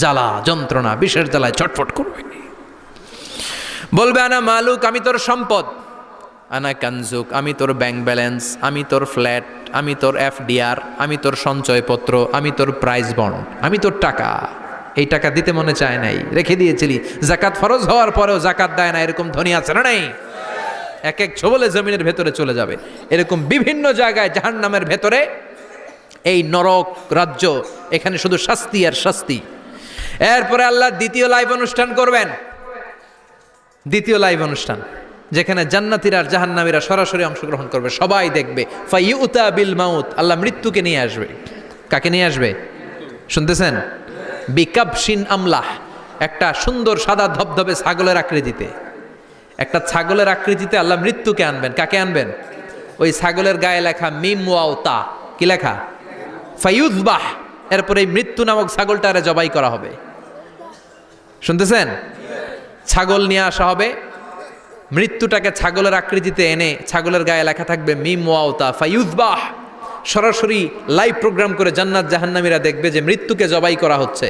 জ্বালা যন্ত্রণা, বিষের জ্বালায় ছটফট করবে। বলবে আনা মালুক, আমি তোর সম্পদ। আনা কানজুক, আমি তোর ব্যাংক ব্যালেন্স, আমি তোর ফ্ল্যাট, আমি তোর এফডিআর, আমি তোর সঞ্চয়পত্র, আমি তোর প্রাইজ বন্ড, আমি তোর টাকা। এই টাকা দিতে মনে চায় নাই, রেখে দিয়েছিলি, জাকাত ফরজ হওয়ার পরেও জাকাত দেয় না, এরকম ধনী আছে না নাই? এক এক ছোবলে জমিনের ভেতরে চলে যাবে। এরকম বিভিন্ন জায়গায় জাহান্নামের ভেতরে এই নরক রাজ্য, এখানে শুধু শাস্তি আর শাস্তি। এরপরে আল্লাহ দ্বিতীয় লাইভ অনুষ্ঠান করবেন, দ্বিতীয় লাইভ অনুষ্ঠান, যেখানে জান্নাতীরা আর জাহান্নামীরা সরাসরি অংশগ্রহণ করবে, সবাই দেখবে। ফাইউতা বিল মাউত, আল্লাহ মৃত্যুকে নিয়ে আসবে। কাকে নিয়ে আসবে শুনতেছেন? বিকাবশিন আমলাহ, একটা সুন্দর সাদা ধবধবে ছাগলের আকৃতিতে, একটা ছাগলের আকৃতিতে আল্লাহ মৃত্যুকে আনবেন। কাকে আনবেন? ওই ছাগলের গায়ে লেখা মিম ওয়াও তা, কি লেখা? ফায়ুযবাহ। এরপরে এই মৃত্যু নামক ছাগলটারে জবাই করা হবে। শুনতেছেন? ছাগল নিয়ে আসা হবে, মৃত্যুটাকে ছাগলের আকৃতিতে এনে ছাগলের গায়ে লেখা থাকবে মিম ওয়াও তা ফায়ুযবাহ। সরাসরি লাইভ প্রোগ্রাম করে জান্নাত জাহান্নামীরা দেখবে যে মৃত্যুকে জবাই করা হচ্ছে।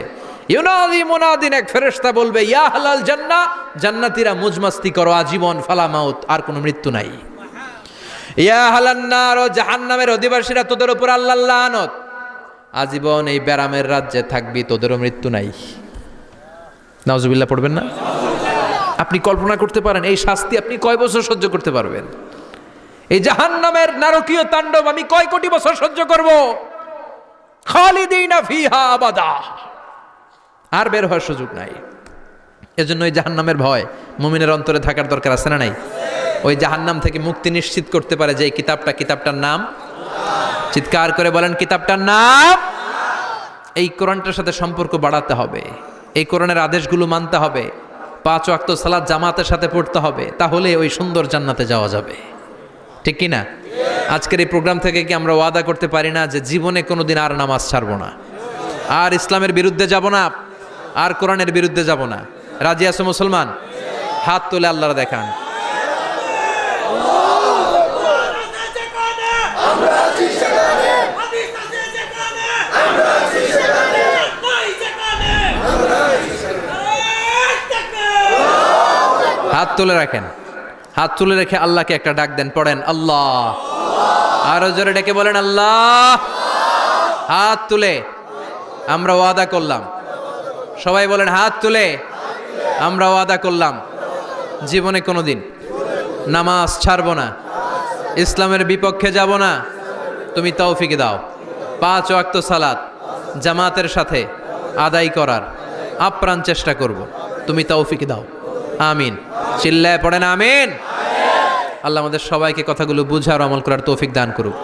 ইউনাদি মুনাদিন, এক ফেরেশতা বলবে ইয়া আহলাল জান্নাহ, জান্নাতীরা মুজমাস্তি করো আজীবন, ফালা মাউত, আর কোনো মৃত্যু নাই। ইয়া আহলান নার, জাহান্নামের অধিবাসীরা, তোদের উপর আল্লাহর লানত, আজীবন এই ব্যারামের রাজ্যে থাকবি, তোদেরও মৃত্যু নাই। নাউজুবিল্লাহ পড়বেন না? আপনি কল্পনা করতে পারেন এই শাস্তি আপনি কয় বছর সহ্য করতে পারবেন? এই জাহান্নামের নারকীয় তাণ্ডব আমি কয় কোটি বছর সহ্য করব? খালিদিনা ফিহা আবাদা, আর বের হওয়ার সুযোগ নাই। এজন্য ওই জাহান্নামের ভয় মুমিনের অন্তরে থাকার দরকার আছে না নাই? ওই জাহান্নাম থেকে মুক্তি নিশ্চিত করতে পারে যে কিতাবটার নাম, চিৎকার করে বলেন কিতাবটার নাম। এই কোরআনটার সাথে সম্পর্ক বাড়াতে হবে, এই কোরআনের আদেশগুলো মানতে হবে, 5 ওয়াক্ত সালাত জামাতের সাথে পড়তে হবে, তাহলে ওই সুন্দর জান্নাতে যাওয়া যাবে। ঠিক কি না? আজকের এই প্রোগ্রাম থেকে কি আমরা ওয়াদা করতে পারি না যে জীবনে কোনোদিন আর নামাজ ছাড়বো না, আর ইসলামের বিরুদ্ধে যাব না, আর কোরআনের বিরুদ্ধে যাব না? রাজি আছো মুসলমান? হাত তুলে আল্লাহর দেখান। হাত তুলে রাখেন, হাত তুলে রেখে আল্লাহকে একটা ডাক দেন, পড়েন আল্লাহ। আরো জোরে ডেকে বলেন আল্লাহ। হাত তুলে আমরা ওয়াদা করলাম, সবাই বলেন হাত তুলে আমরা ওয়াদা করলাম জীবনে কোনোদিন নামাজ ছাড়বো না, ইসলামের বিপক্ষে যাব না। তুমি তৌফিক দাও, 5 ওয়াক্ত সালাত জামাতের সাথে আদায় করার আপ্রাণ চেষ্টা করব, তুমি তৌফিক দাও। আমিন। চিল্লায় পড়েন আমিন। আল্লাহ আমাদের সবাইকে কথাগুলো বুঝার আমল করার তৌফিক দান করুক।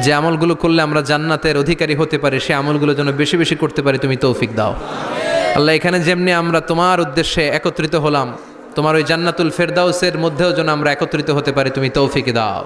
যে আমলগুলো করলে আমরা জান্নাতের অধিকারী হতে পারি, সে আমলগুলো যেন বেশি বেশি করতে পারি, তুমি তৌফিক দাও আল্লাহ। এখানে যেমনি আমরা তোমার উদ্দেশ্যে একত্রিত হলাম, তোমার ওই জান্নাতুল ফেরদাউসের মধ্যেও যেন আমরা একত্রিত হতে পারি, তুমি তৌফিক দাও।